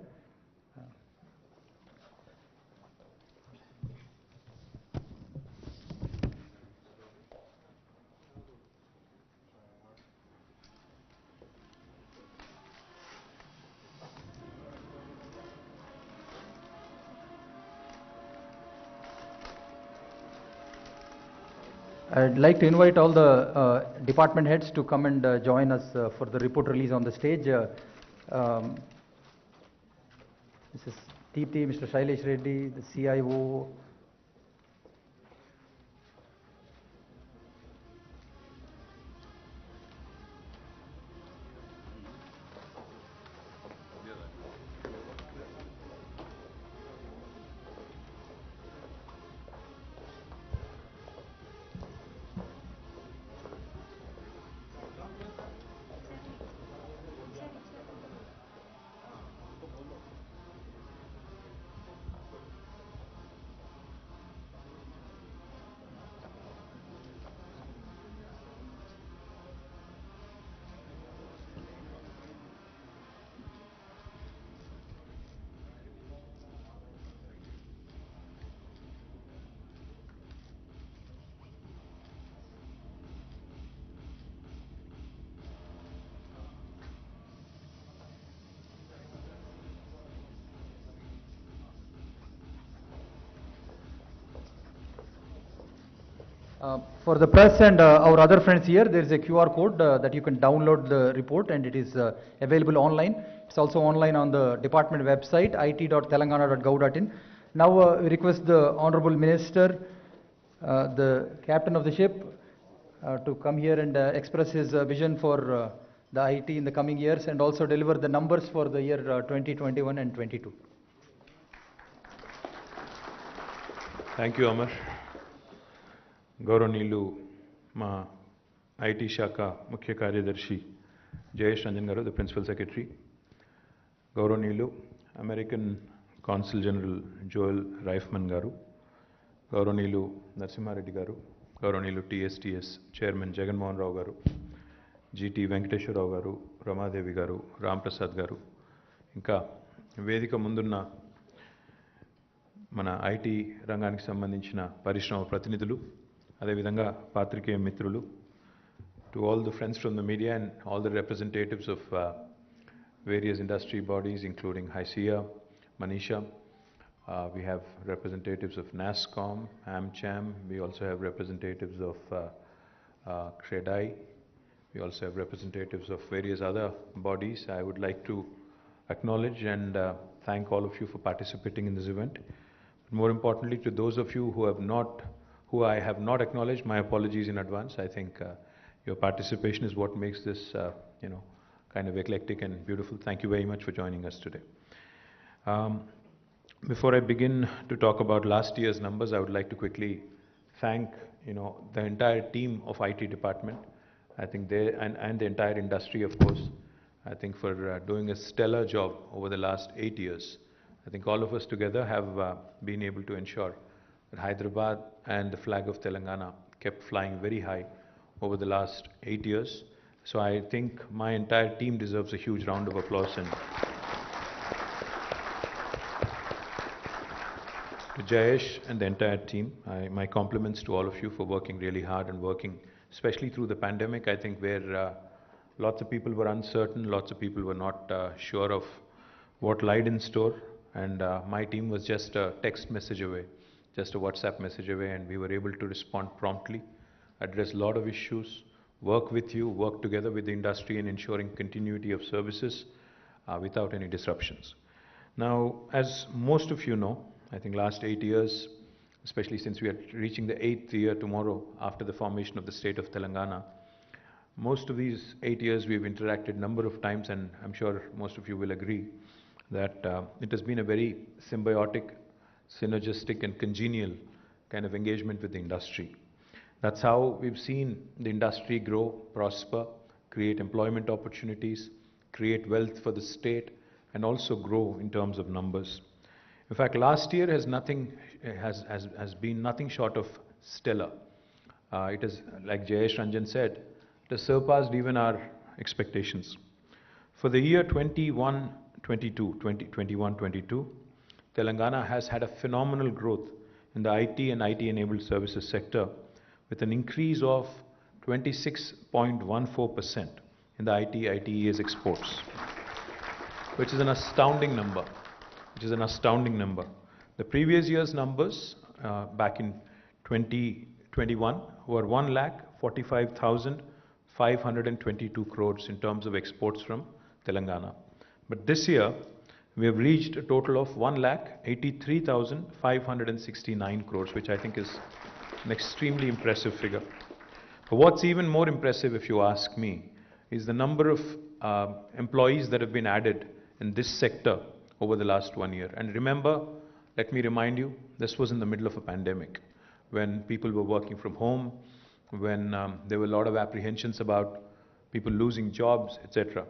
I'd like to invite all the department heads to come and join us for the report release on the stage. Mrs. Deepthi, Mr. Shailesh Reddy, the CIO. For the press and our other friends here, there is a QR code that you can download the report, and it is available online. It's also online on the department website, it.telangana.gov.in. Now we request the Honorable Minister, the captain of the ship, to come here and express his vision for the IT in the coming years, and also deliver the numbers for the year 2021 and 22. Thank you, Amar. గౌరవనీయులు మా IT శాఖ ముఖ్య కార్యదర్శి జయేష్ రంజన్ గారు, the principal secretary, గౌరవనీయులు American consul general Joel రైఫ్మన్ గారు, గౌరవనీయులు నరసింహారెడ్డి గారు, గౌరవనీయులు టీఎస్టీఎస్ చైర్మన్ జగన్మోహన్ రావు గారు, జీటీ వెంకటేశ్వరరావు గారు, రమాదేవి గారు, రాంప్రసాద్ గారు, ఇంకా వేదిక ముందున్న మన ఐటీ రంగానికి సంబంధించిన పరిశ్రమ ప్రతినిధులు, అదేవిధంగా పాత్రికేయ మిత్రులు, to all the friends from the media and all the representatives of various industry bodies including HICIA, Manisha, We have representatives of NASSCOM, AmCham. We also have representatives of CREDAI. We also have representatives of various other bodies. I would like to acknowledge and thank all of you for participating in this event. But more importantly, to those of you who I have not acknowledged, my apologies in advance. I think your participation is what makes this, kind of eclectic and beautiful. Thank you very much for joining us today. Before I begin to talk about last year's numbers, I would like to quickly thank, the entire team of IT department. I think and the entire industry, of course, I think for doing a stellar job over the last 8 years. I think all of us together have been able to ensure that Hyderabad and the flag of Telangana kept flying very high over the last 8 years. So I think my entire team deserves a huge round of applause. And to Jayesh and the entire team, my compliments to all of you for working really hard and working, especially through the pandemic, I think, where lots of people were uncertain, lots of people were not sure of what lied in store, and my team was just a text message away, just a WhatsApp message away, and we were able to respond promptly, address a lot of issues, work with you, work together with the industry in ensuring continuity of services without any disruptions. Now, as most of you know, I think last 8 years, especially since we are reaching the 8th year tomorrow after the formation of the state of Telangana, most of these 8 years we've interacted a number of times, and I'm sure most of you will agree that it has been a very symbiotic, synergistic and congenial kind of engagement with the industry. That's how we've seen the industry grow, prosper, create employment opportunities, create wealth for the state, and also grow in terms of numbers. In fact, last year has been nothing short of stellar. It is, like Jayesh Ranjan said, it has surpassed even our expectations. For the year 21-22, Telangana has had a phenomenal growth in the IT and IT-enabled services sector, with an increase of 26.14% in the IT/ITES exports, which is an astounding number. The previous year's numbers back in 2021 were 1,45,522 crores in terms of exports from Telangana. But this year, we have reached a total of 1,83,569 crores, which I think is an extremely impressive figure. But what's even more impressive, if you ask me, is the number of employees that have been added in this sector over the last 1 year. And remember, let me remind you, this was in the middle of a pandemic, when people were working from home, when there were a lot of apprehensions about people losing jobs, etc.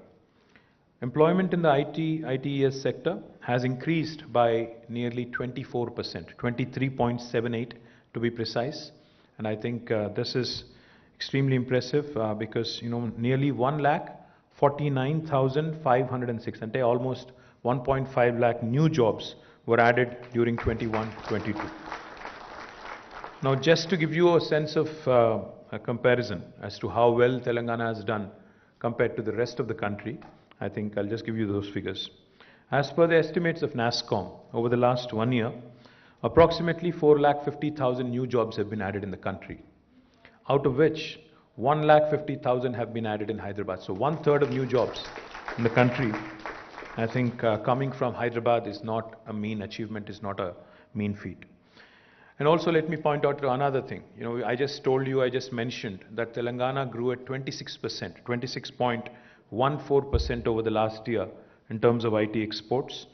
Employment in the IT/ITES sector has increased by nearly 24%, 23.78 to be precise. And I think this is extremely impressive because, nearly 1,49,506, and almost 1.5 lakh new jobs were added during 21-22. Now, just to give you a sense of a comparison as to how well Telangana has done compared to the rest of the country, I think I'll just give you those figures. As per the estimates of NASSCOM, over the last 1 year, approximately 4,50,000 new jobs have been added in the country, out of which 1,50,000 have been added in Hyderabad. So 1/3 of new jobs in the country, I think coming from Hyderabad is not a mean achievement, is not a mean feat. And also let me point out another thing. I just mentioned that Telangana grew at 26%, 26.14% over the last year in terms of IT exports.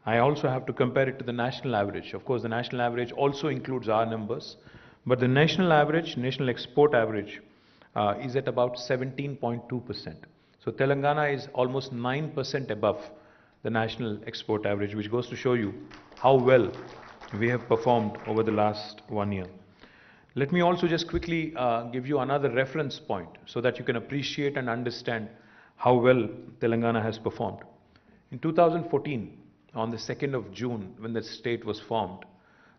I also have to compare it to the national average. Of course, the national average also includes our numbers, but the national average, national export average, is at about 17.2%. So Telangana is almost 9% above the national export average, which goes to show you how well we have performed over the last 1 year. Let me also just quickly give you another reference point so that you can appreciate and understand how well Telangana has performed. In 2014, on the 2nd of June, when the state was formed,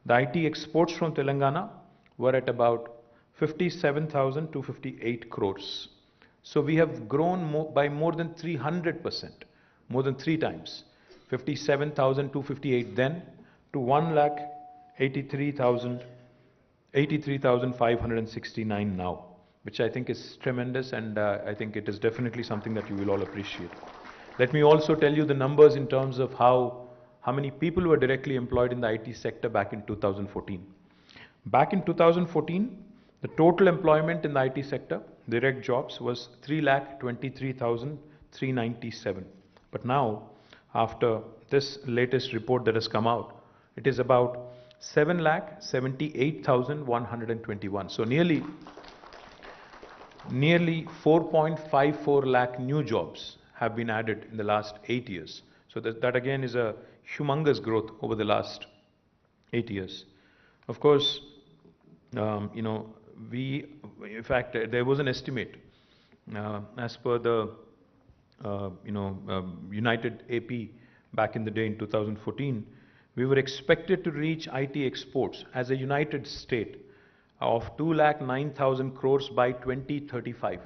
the IT exports from Telangana were at about 57,258 crores. So we have grown by more than 300%, more than 3 times. 57,258 then to 1,83,569 now, which I think is tremendous, and I think it is definitely something that you will all appreciate. Let me also tell you the numbers in terms of how many people were directly employed in the IT sector back in 2014. Back in 2014, the total employment in the IT sector, direct jobs, was 3,23,397. But now, after this latest report that has come out, it is about 7,78,121. So nearly 4.54 lakh new jobs have been added in the last 8 years. So that again is a humongous growth over the last 8 years. Of course, in fact, there was an estimate as per the United AP back in the day in 2014. We were expected to reach IT exports as a united state of 2,09,000 crores by 2035.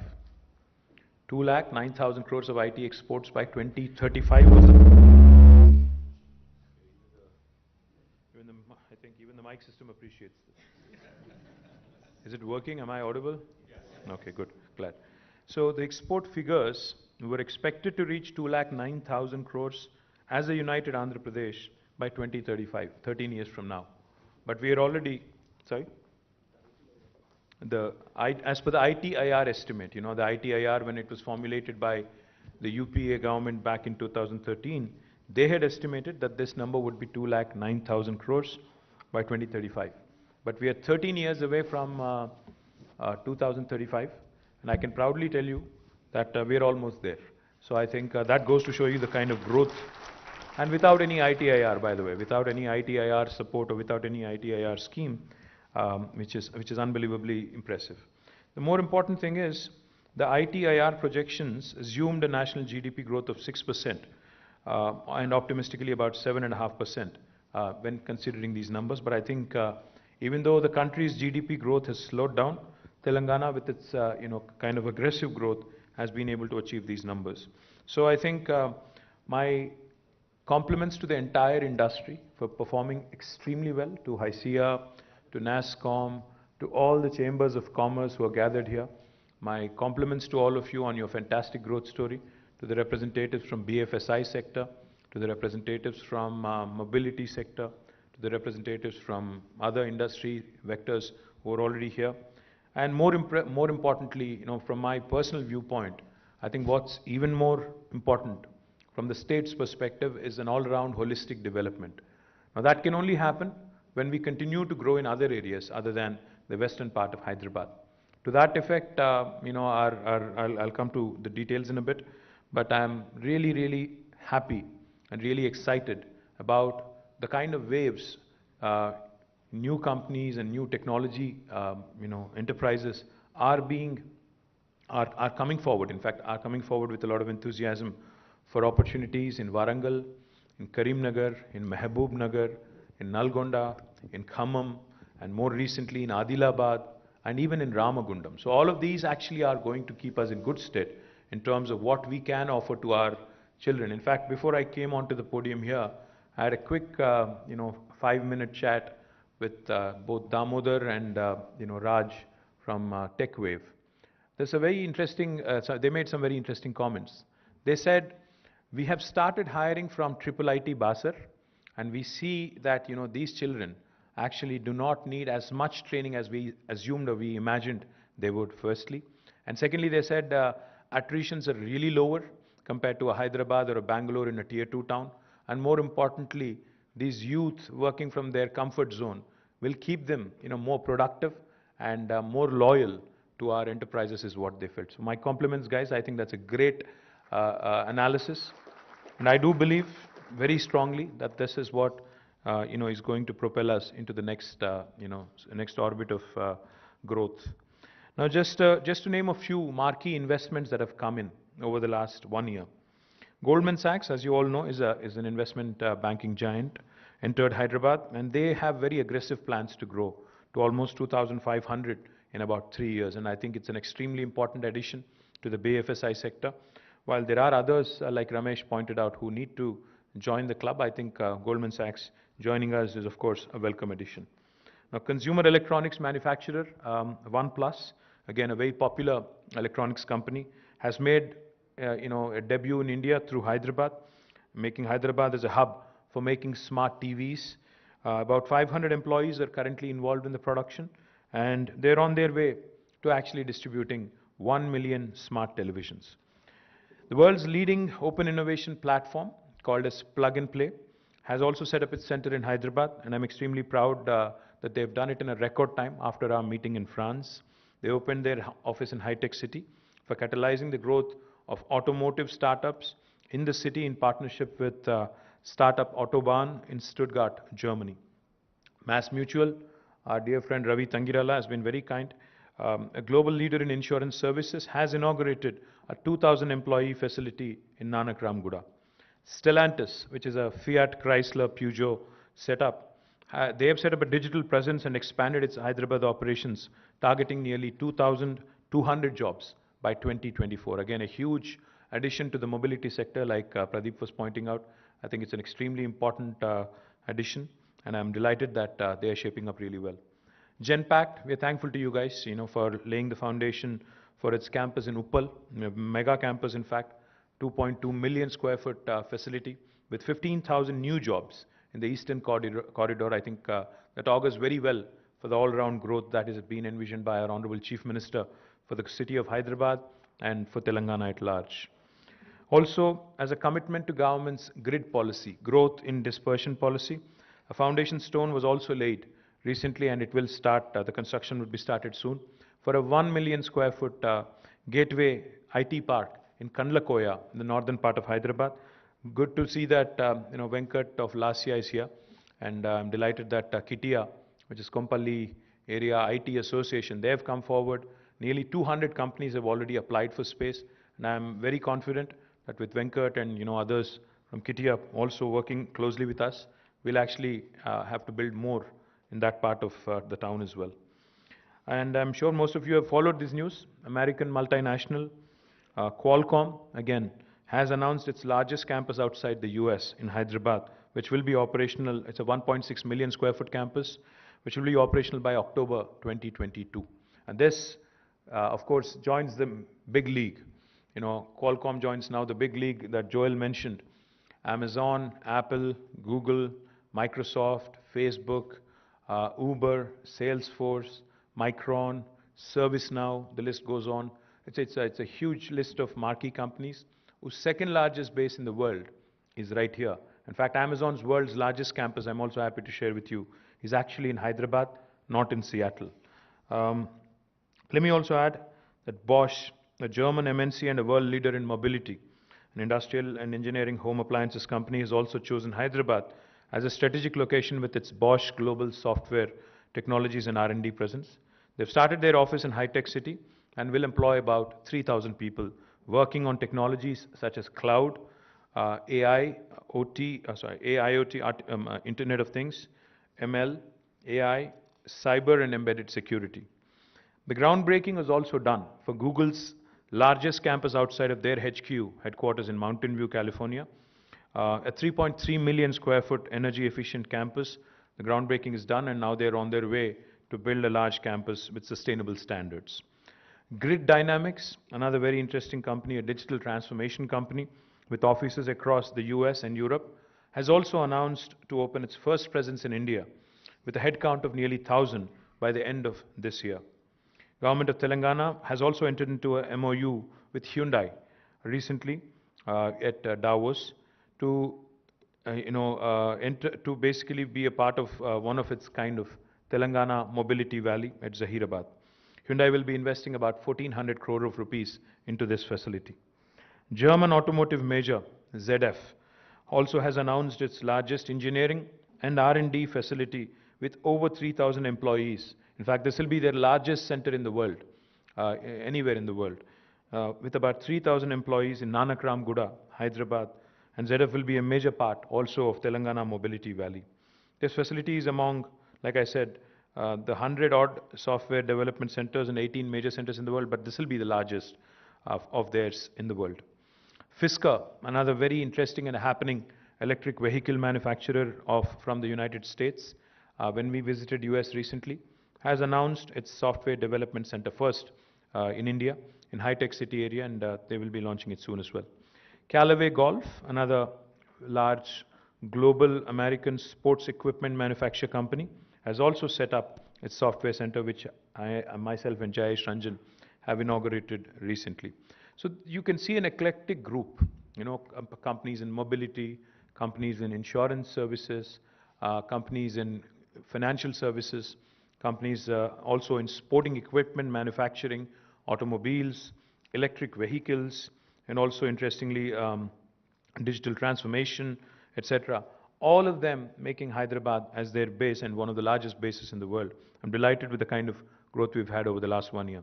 2,09,000 crores of IT exports by 2035 was I think even the mic system appreciates this. Is it working? Am I audible? Yes. Okay, good. Glad. So the export figures were expected to reach 2,09,000 crores as a united Andhra Pradesh by 2035, 13 years from now. But we are already, sorry? As per the ITIR estimate, the ITIR, when it was formulated by the UPA government back in 2013, they had estimated that this number would be 2,09,000 crores by 2035. But we are 13 years away from 2035, and I can proudly tell you that we are almost there. So I think that goes to show you the kind of growth, and without any ITIR, by the way, without any ITIR support or without any ITIR scheme, which is unbelievably impressive. The more important thing is the ITIR projections assumed a national GDP growth of 6% and optimistically about 7.5% when considering these numbers. But I think even though the country's GDP growth has slowed down, Telangana, with its kind of aggressive growth, has been able to achieve these numbers. So I think my compliments to the entire industry for performing extremely well, to HYCIA, to NASSCOM, to all the chambers of commerce who are gathered here. My compliments to all of you on your fantastic growth story, to the representatives from BFSI sector, to the representatives from mobility sector, to the representatives from other industry vectors who are already here. And more importantly, from my personal viewpoint, I think what's even more important from the state's perspective is an all-round holistic development. Now that can only happen when we continue to grow in other areas other than the western part of Hyderabad. To that effect, I'll come to the details in a bit, but I'm really, really happy and really excited about the kind of waves new companies and new technology enterprises are coming forward. In fact, are coming forward with a lot of enthusiasm for opportunities in Warangal, in Karimnagar, in Mehboob in Nalgonda, in Khammam, and more recently in Adilabad, and even in Ramagundam. So all of these actually are going to keep us in good stead in terms of what we can offer to our children. In fact, before I came onto the podium here, I had a quick 5-minute chat with both Damodar and Raj from Techwave. There's a very interesting, they made some very interesting comments. They said, we have started hiring from IIIT Basar, and we see that these children actually do not need as much training as we assumed or we imagined they would, firstly. And secondly, they said attritions are really lower compared to a Hyderabad or a Bangalore in a tier 2 town. And more importantly, these youth working from their comfort zone will keep them more productive and more loyal to our enterprises is what they felt. So my compliments, guys. I think that's a great analysis. And I do believe very strongly that this is what is going to propel us into the next next orbit of growth. Now, just to name a few marquee investments that have come in over the last 1 year. Goldman Sachs, as you all know, is an investment banking giant, entered Hyderabad, and they have very aggressive plans to grow to almost 2,500 in about 3 years. And I think it's an extremely important addition to the BFSI sector. While there are others, like Ramesh pointed out, who need to join the club. I think Goldman Sachs joining us is, of course, a welcome addition. Now, consumer electronics manufacturer OnePlus, again a very popular electronics company, has made a debut in India through Hyderabad, making Hyderabad as a hub for making smart TVs. About 500 employees are currently involved in the production, and they're on their way to actually distributing 1 million smart televisions. The world's leading open innovation platform, called as Plug and Play, has also set up its center in Hyderabad, and I'm extremely proud that they've done it in a record time after our meeting in France. They opened their office in High Tech City for catalyzing the growth of automotive startups in the city in partnership with startup Autobahn in Stuttgart, Germany. Mass Mutual, our dear friend Ravi Tangirala has been very kind. A global leader in insurance services has inaugurated a 2,000 employee facility in Nanak Ramguda. Stellantis, which is a Fiat Chrysler Peugeot setup, they have set up a digital presence and expanded its Hyderabad operations, targeting nearly 2,200 jobs by 2024. Again, a huge addition to the mobility sector, like Pradeep was pointing out. I think it's an extremely important addition, and I'm delighted that they are shaping up really well. Genpact, we're thankful to you guys, for laying the foundation for its campus in Uppal, mega campus in fact, 2.2 million square foot facility with 15,000 new jobs in the eastern corridor. I think that augurs very well for the all-round growth that has been envisioned by our Honorable Chief Minister for the city of Hyderabad and for Telangana at large. Also, as a commitment to government's grid policy, growth in dispersion policy, a foundation stone was also laid recently, and it will start, the construction will be started soon, for a 1 million square foot gateway IT park in Kandlakoya, in the northern part of Hyderabad. Good to see that Venkat of Lasya is here, and I'm delighted that KTR, which is Kompalli Area IT Association, they have come forward. Nearly 200 companies have already applied for space, and I'm very confident that with Venkat and others from KTR also working closely with us, we'll actually have to build more in that part of the town as well. And I'm sure most of you have followed this news. American multinational Qualcomm, again, has announced its largest campus outside the US in Hyderabad, which will be operational. It's a 1.6 million square foot campus, which will be operational by October 2022. And this, of course, joins the big league. Qualcomm joins now the big league that Joel mentioned. Amazon, Apple, Google, Microsoft, Facebook, Uber, Salesforce, Micron, ServiceNow, the list goes on. It's a huge list of marquee companies whose second largest base in the world is right here. In fact, Amazon's world's largest campus, I'm also happy to share with you, is actually in Hyderabad, not in Seattle. Let me also add that Bosch, a German MNC and a world leader in mobility, an industrial and engineering home appliances company, has also chosen Hyderabad as a strategic location with its Bosch global software technologies and R&D presence. They've started their office in High Tech City and will employ about 3,000 people working on technologies such as cloud, AI, OT, AIoT, Internet of Things, ML, AI, cyber and embedded security. The groundbreaking was also done for Google's largest campus outside of their HQ, headquarters in Mountain View, California, a 3.3 million square foot energy efficient campus. The groundbreaking is done, and now they're on their way to build a large campus with sustainable standards. Grid Dynamics, another very interesting company, a digital transformation company with offices across the US and Europe, has also announced to open its first presence in India with a headcount of nearly 1,000 by the end of this year. Government of Telangana has also entered into a MOU with Hyundai recently at Davos to basically be a part of one of its kind of Telangana Mobility Valley at Zahirabad. Hyundai will be investing about 1,400 crore of rupees into this facility. German automotive major ZF also has announced its largest engineering and R&D facility with over 3,000 employees. In fact, this will be their largest center in the world, anywhere in the world, with about 3,000 employees in Nanak Ramguda, Hyderabad, and ZF will be a major part also of Telangana Mobility Valley. This facility is among, like I said, the 100-odd software development centers and 18 major centers in the world, but this will be the largest of theirs in the world. Fisker, another very interesting and happening electric vehicle manufacturer from the United States, when we visited US recently, has announced its software development center first in India, in high-tech city area, and they will be launching it soon as well. Callaway Golf, another large global American sports equipment manufacturer company, has also set up its software center, which I myself and Jayesh Ranjan have inaugurated recently. So you can see an eclectic group, companies in mobility, companies in insurance services, companies in financial services, companies also in sporting equipment manufacturing, automobiles, electric vehicles, and also interestingly digital transformation, etc. All of them making Hyderabad as their base and one of the largest bases in the world. I'm delighted with the kind of growth we've had over the last 1 year.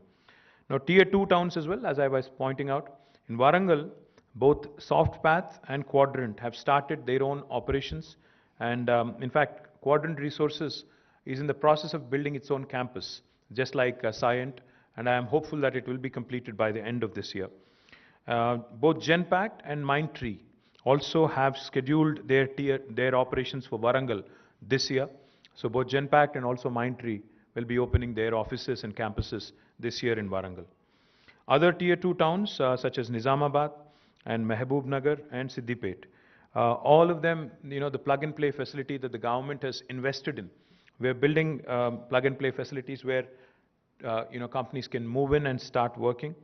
Now, Tier 2 towns as well, as I was pointing out. In Warangal, both Softpath and Quadrant have started their own operations. And in fact, Quadrant Resources is in the process of building its own campus, just like Scient, and I am hopeful that it will be completed by the end of this year. Both Genpact and Mindtree also have scheduled their operations for Warangal this year. So both Genpact and also Mindtree will be opening their offices and campuses this year in Warangal. Other Tier 2 towns such as Nizamabad and Mehboob and Siddipet, all of them, the plug-and-play facility that the government has invested in. We're building plug-and-play facilities where companies can move in and start working.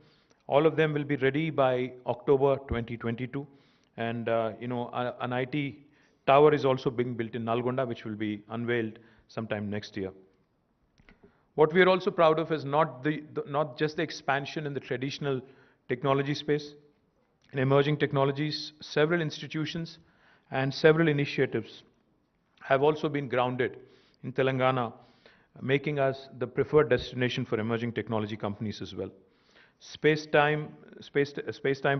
All of them will be ready by October 2022. And an IT tower is also being built in Nalgonda, which will be unveiled sometime next year. What we are also proud of is not just the expansion in the traditional technology space. In emerging technologies, several institutions and several initiatives have also been grounded in Telangana, making us the preferred destination for emerging technology companies as well. Space-time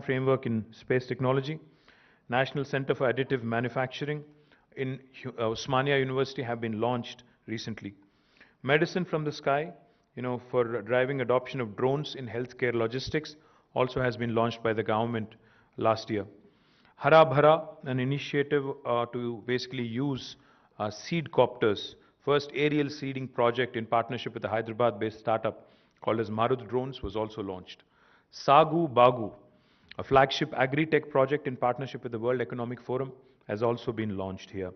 framework in space technology, National Center for Additive Manufacturing in Osmania University have been launched recently. Medicine from the Sky, for driving adoption of drones in healthcare logistics, also has been launched by the government last year. Hara Bhara, an initiative to basically use seed copters, first aerial seeding project in partnership with a Hyderabad-based startup called as Marut Drones, was also launched. Sagu Bagu, a flagship agri-tech project in partnership with the World Economic Forum, has also been launched here.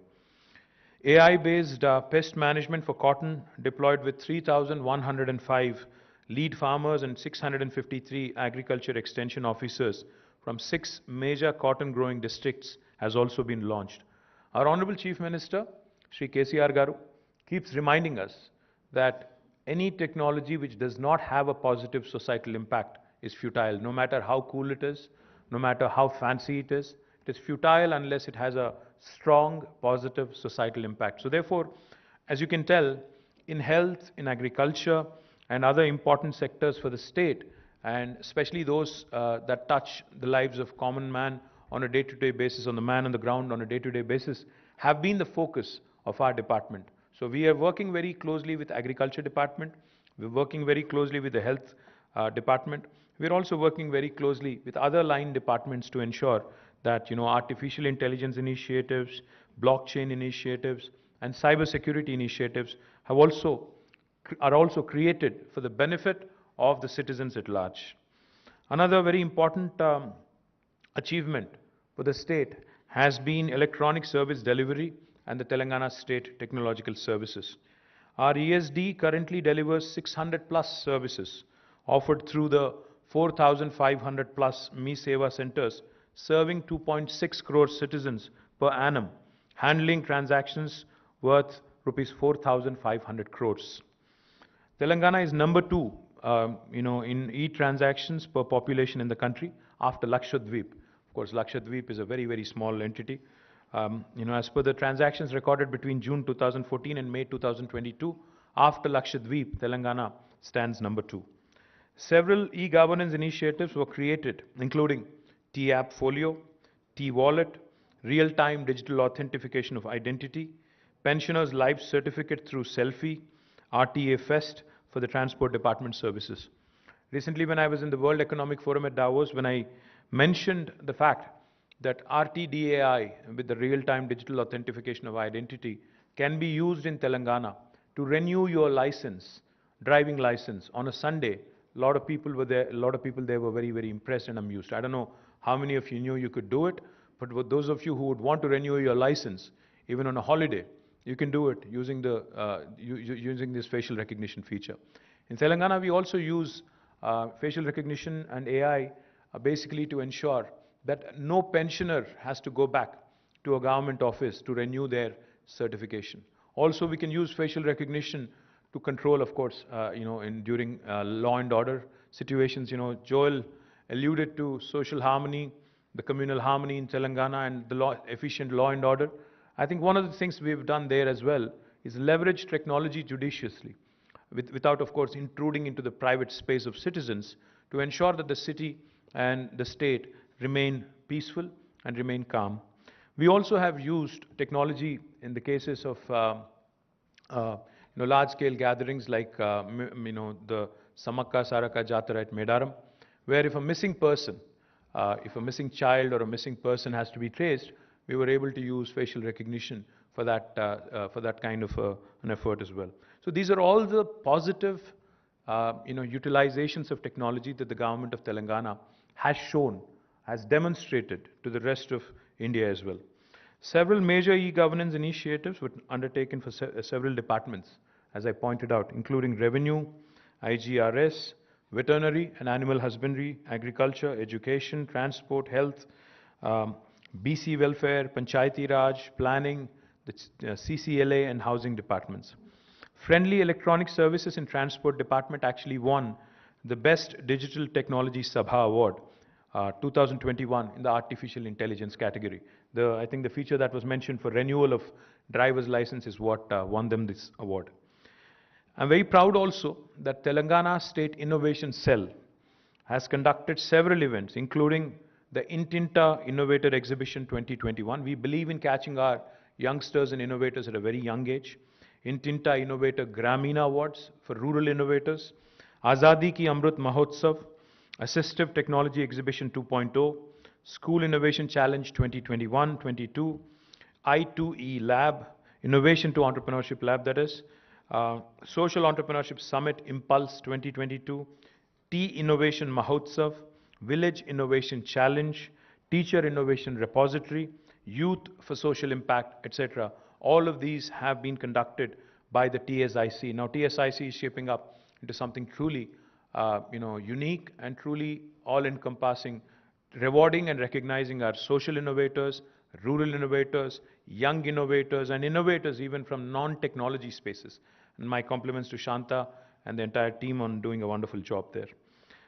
AI-based pest management for cotton deployed with 3,105 lead farmers and 653 agriculture extension officers from 6 major cotton growing districts has also been launched. Our Honorable Chief Minister, Shri KTR Garu, keeps reminding us that any technology which does not have a positive societal impact is futile, no matter how cool it is, no matter how fancy it is futile unless it has a strong positive societal impact. So therefore, as you can tell, in health, in agriculture, and other important sectors for the state, and especially those that touch the lives of common man on a day-to-day basis, on the man on the ground on a day-to-day basis, have been the focus of our department. So we are working very closely with Agriculture Department, we're working very closely with the Health Department, we're also working very closely with other line departments to ensure that artificial intelligence initiatives, blockchain initiatives, and cybersecurity initiatives are also created for the benefit of the citizens at large. Another very important achievement for the state has been electronic service delivery and the Telangana State Technological Services. Our ESD currently delivers 600 plus services offered through the 4,500 plus Me Seva centers, serving 2.6 crore citizens per annum, handling transactions worth rupees 4,500 crores. Telangana is number 2, in e-transactions per population in the country after Lakshadweep. Of course, Lakshadweep is a very, very small entity. As per the transactions recorded between June 2014 and May 2022, after Lakshadweep, Telangana stands number 2. Several e-governance initiatives were created, including T-App Folio, T-Wallet, real-time digital authentication of identity, pensioners' life certificate through Selfie, RTA Fest for the Transport Department services. Recently, when I was in the World Economic Forum at Davos, when I mentioned the fact that RTDAI, with the real-time digital authentication of identity, can be used in Telangana to renew your license, driving license, on a Sunday. A lot of people were there. A lot of people there were very, very impressed and amused. I don't know how many of you knew you could do it, but for those of you who would want to renew your license, even on a holiday, you can do it using using this facial recognition feature. In Telangana, we also use facial recognition and AI basically to ensure that no pensioner has to go back to a government office to renew their certification. Also, we can use facial recognition to control, of course, during law and order situations. Joel alluded to social harmony, the communal harmony in Telangana, and the efficient law and order. I think one of the things we've done there as well is leverage technology judiciously, without, of course, intruding into the private space of citizens, to ensure that the city and the state remain peaceful and remain calm. We also have used technology in the cases of large-scale gatherings like the Samakka Saraka Jatara at Medaram, where if a missing person, if a missing child or a missing person has to be traced, we were able to use facial recognition for that kind of an effort as well. So these are all the positive utilizations of technology that the government of Telangana has shown, has demonstrated to the rest of India as well. Several major e-governance initiatives were undertaken for several departments, as I pointed out, including revenue, IGRS, veterinary and animal husbandry, agriculture, education, transport, health, BC welfare, Panchayati Raj, planning, the CCLA and housing departments. Friendly Electronic Services and Transport Department actually won the Best Digital Technology Sabha Award 2021 in the Artificial Intelligence category. I think the feature that was mentioned for renewal of driver's license is what won them this award. I'm very proud also that Telangana State Innovation Cell has conducted several events, including the Intinta Innovator Exhibition 2021. We believe in catching our youngsters and innovators at a very young age. Intinta Innovator Gramina Awards for rural innovators. Azadi Ki Amrut Mahotsav, Assistive Technology Exhibition 2.0, School Innovation Challenge 2021-22, I2E Lab, Innovation to Entrepreneurship Lab, that is, Social Entrepreneurship Summit Impulse 2022, Tea Innovation Mahotsav, Village Innovation Challenge, Teacher Innovation Repository, Youth for Social Impact, etc. All of these have been conducted by the TSIC. Now, TSIC is shaping up into something truly unique and truly all-encompassing, rewarding and recognizing our social innovators, rural innovators, young innovators, and innovators even from non-technology spaces. And my compliments to Shanta and the entire team on doing a wonderful job there.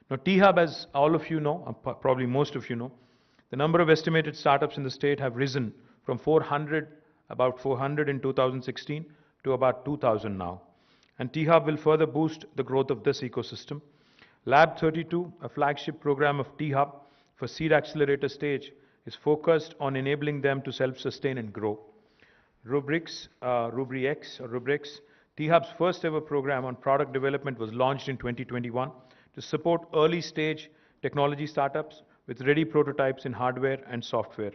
Now, T-Hub, as all of you know, probably most of you know, the number of estimated startups in the state have risen from about 400 in 2016 to about 2,000 now. And T-Hub will further boost the growth of this ecosystem. Lab 32, a flagship program of T-Hub for seed accelerator stage, is focused on enabling them to self-sustain and grow. Rubrix, T-Hub's first ever program on product development was launched in 2021 to support early stage technology startups with ready prototypes in hardware and software.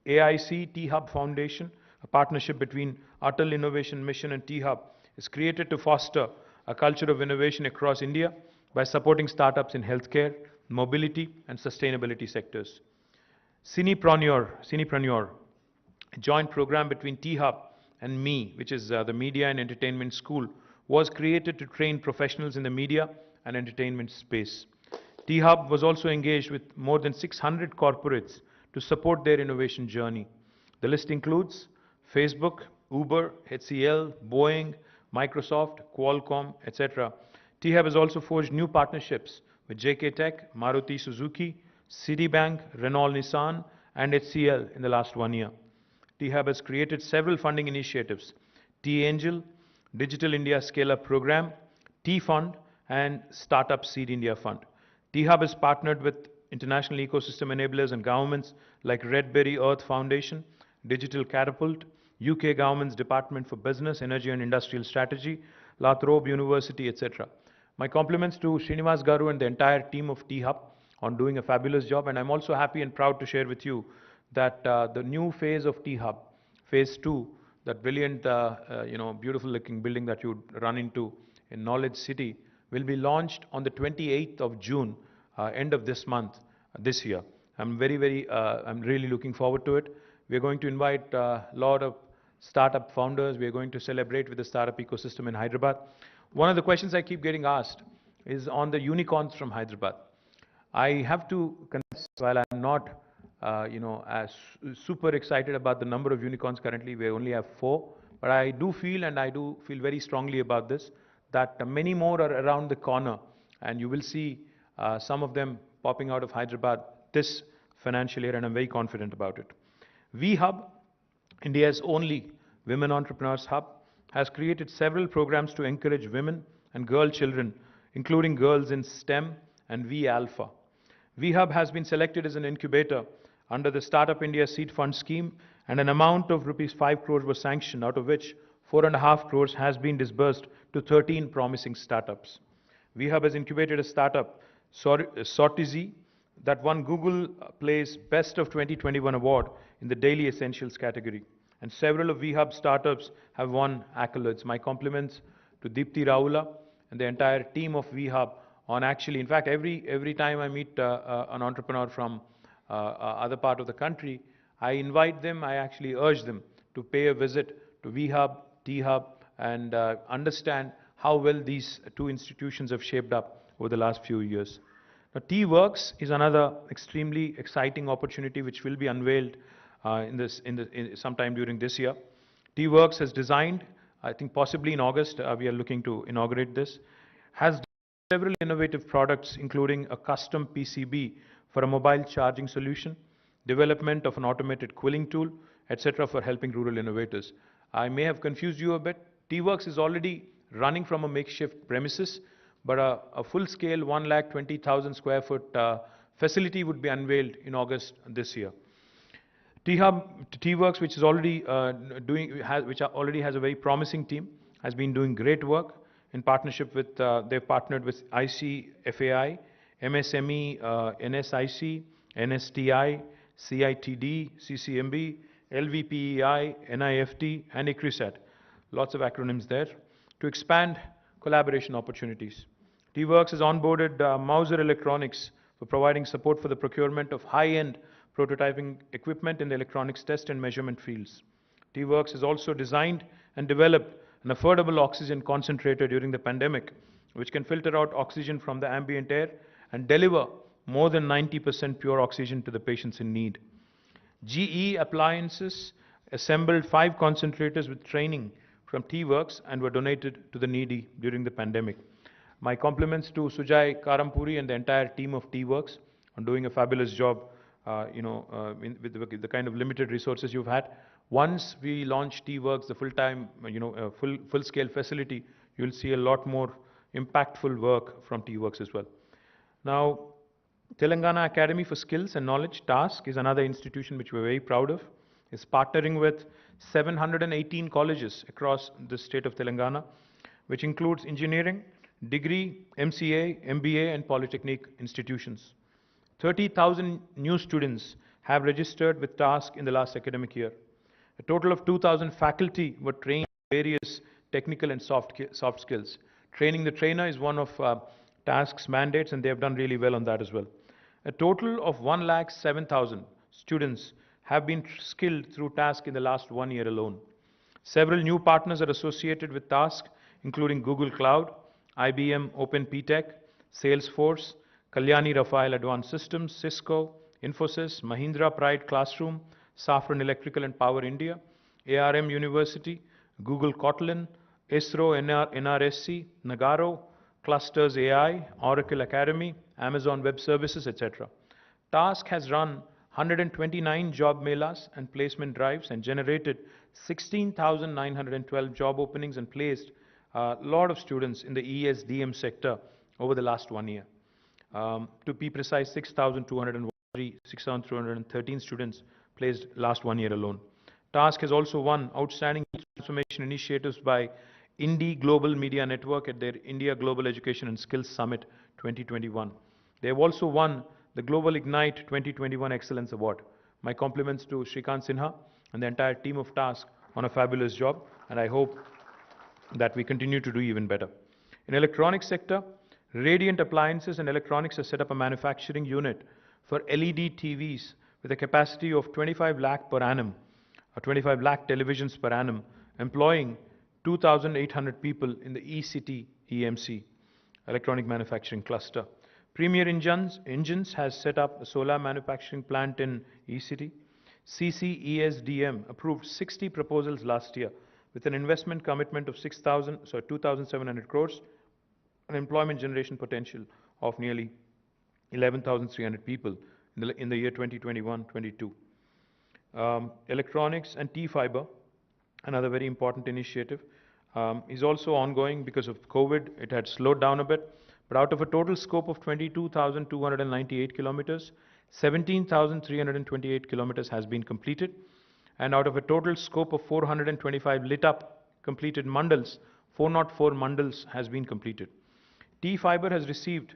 AIC T-Hub Foundation, a partnership between Atal Innovation Mission and T-Hub, is created to foster a culture of innovation across India by supporting startups in healthcare, mobility, and sustainability sectors. Cinepreneur, a joint program between T-Hub and ME, which is the Media and Entertainment School, was created to train professionals in the media and entertainment space. T-Hub was also engaged with more than 600 corporates to support their innovation journey. The list includes Facebook, Uber, HCL, Boeing, Microsoft, Qualcomm, etc. T-Hub has also forged new partnerships with JK Tech, Maruti Suzuki, Citibank, Renault Nissan, and HCL in the last 1 year. T-Hub has created several funding initiatives: T-Angel, Digital India Scale-Up Program, T-Fund, and Startup Seed India Fund. T-Hub has partnered with international ecosystem enablers and governments like Red Berry Earth Foundation, Digital Catapult, UK Government's Department for Business, Energy and Industrial Strategy, La Trobe University, etc. My compliments to Srinivas Garu and the entire team of T-Hub on doing a fabulous job, and I'm also happy and proud to share with you that the new phase of T-Hub, phase 2, that brilliant, beautiful looking building that you would run into in Knowledge City, will be launched on the 28th of June, end of this month, this year. I'm really looking forward to it. We're going to invite a lot of startup founders. We're going to celebrate with the startup ecosystem in Hyderabad. One of the questions I keep getting asked is on the unicorns from Hyderabad. I have to confess, while I'm not, as super excited about the number of unicorns currently, we only have 4, but I do feel, and I do feel very strongly about this, that many more are around the corner, and you will see some of them popping out of Hyderabad this financial year, and I'm very confident about it. VHub, India's only women entrepreneurs hub, has created several programs to encourage women and girl children, including girls in STEM and V-Alpha. VHub has been selected as an incubator under the Startup India Seed Fund scheme, and an amount of rupees 5 crores was sanctioned, out of which 4.5 crores has been disbursed to 13 promising startups. VHub has incubated a startup, Sortizy, that won Google Play's Best of 2021 award in the Daily Essentials category. And several of VHub startups have won accolades. My compliments to Deepthi Raula and the entire team of VHub on actually, in fact, every time I meet an entrepreneur from other part of the country, I invite them, I actually urge them to pay a visit to VHub, T-Hub, and understand how well these two institutions have shaped up over the last few years. Now, T-Works is another extremely exciting opportunity which will be unveiled sometime during this year. T-Works has designed, I think possibly in August, we are looking to inaugurate this, has several innovative products, including a custom PCB for a mobile charging solution, development of an automated quilling tool, etc. for helping rural innovators. I may have confused you a bit. T-Works is already running from a makeshift premises, but a full-scale 120,000 square foot facility would be unveiled in August this year. T-Works, which is already already has a very promising team, has been doing great work in partnership with, they've partnered with ICFAI, MSME, NSIC, NSTI, CITD, CCMB, LVPEI, NIFT, and ICRISAT. Lots of acronyms there, to expand collaboration opportunities. T-Works has onboarded Mauser Electronics for providing support for the procurement of high-end prototyping equipment in the electronics test and measurement fields. T-Works has also designed and developed an affordable oxygen concentrator during the pandemic, which can filter out oxygen from the ambient air and deliver more than 90% pure oxygen to the patients in need. GE Appliances assembled 5 concentrators with training from T-Works and were donated to the needy during the pandemic. My compliments to Sujay Karampuri and the entire team of T-Works on doing a fabulous job, with the kind of limited resources you've had. Once we launch T-Works, the full-time, full-scale facility, you'll see a lot more impactful work from T-Works as well. Now, Telangana Academy for Skills and Knowledge, TASK, is another institution which we're very proud of. It's partnering with 718 colleges across the state of Telangana, which includes engineering, degree, MCA, MBA, and polytechnic institutions. 30,000 new students have registered with TASK in the last academic year. A total of 2,000 faculty were trained in various technical and soft skills. Training the trainer is one of TASK's mandates, and they have done really well on that as well. A total of 107,000 students have been skilled through TASK in the last 1 year alone. Several new partners are associated with TASK, including Google Cloud, IBM Open PTech, Salesforce, Kalyani Rafael Advanced Systems, Cisco, Infosys, Mahindra Pride Classroom, Safran Electrical and Power India, ARM University, Google Kotlin, ISRO NRSC, Nagaro, Clusters AI, Oracle Academy, Amazon Web Services, etc. TASK has run 129 job melas and placement drives and generated 16,912 job openings and placed a lot of students in the ESDM sector over the last 1 year. To be precise, 6,213 students placed last 1 year alone. TASK has also won outstanding transformation initiatives by Indie Global Media Network at their India Global Education and Skills Summit 2021. They have also won the Global Ignite 2021 Excellence Award. My compliments to Shrikant Sinha and the entire team of Task on a fabulous job, and I hope that we continue to do even better. In electronics sector, Radiant Appliances and Electronics has set up a manufacturing unit for LED TVs with a capacity of 25 lakh per annum, or 25 lakh televisions per annum, employing 2,800 people in the ECT EMC, Electronic Manufacturing Cluster. Premier Engines has set up a solar manufacturing plant in ECT. CCESDM approved 60 proposals last year with an investment commitment of 2,700 crores, an employment generation potential of nearly 11,300 people in the year 2021-22. Electronics and T-Fiber, another very important initiative, is also ongoing because of COVID. It had slowed down a bit, but out of a total scope of 22,298 kilometers, 17,328 kilometers has been completed, and out of a total scope of 425 lit up completed mandals, 404 mandals has been completed. T-Fiber has received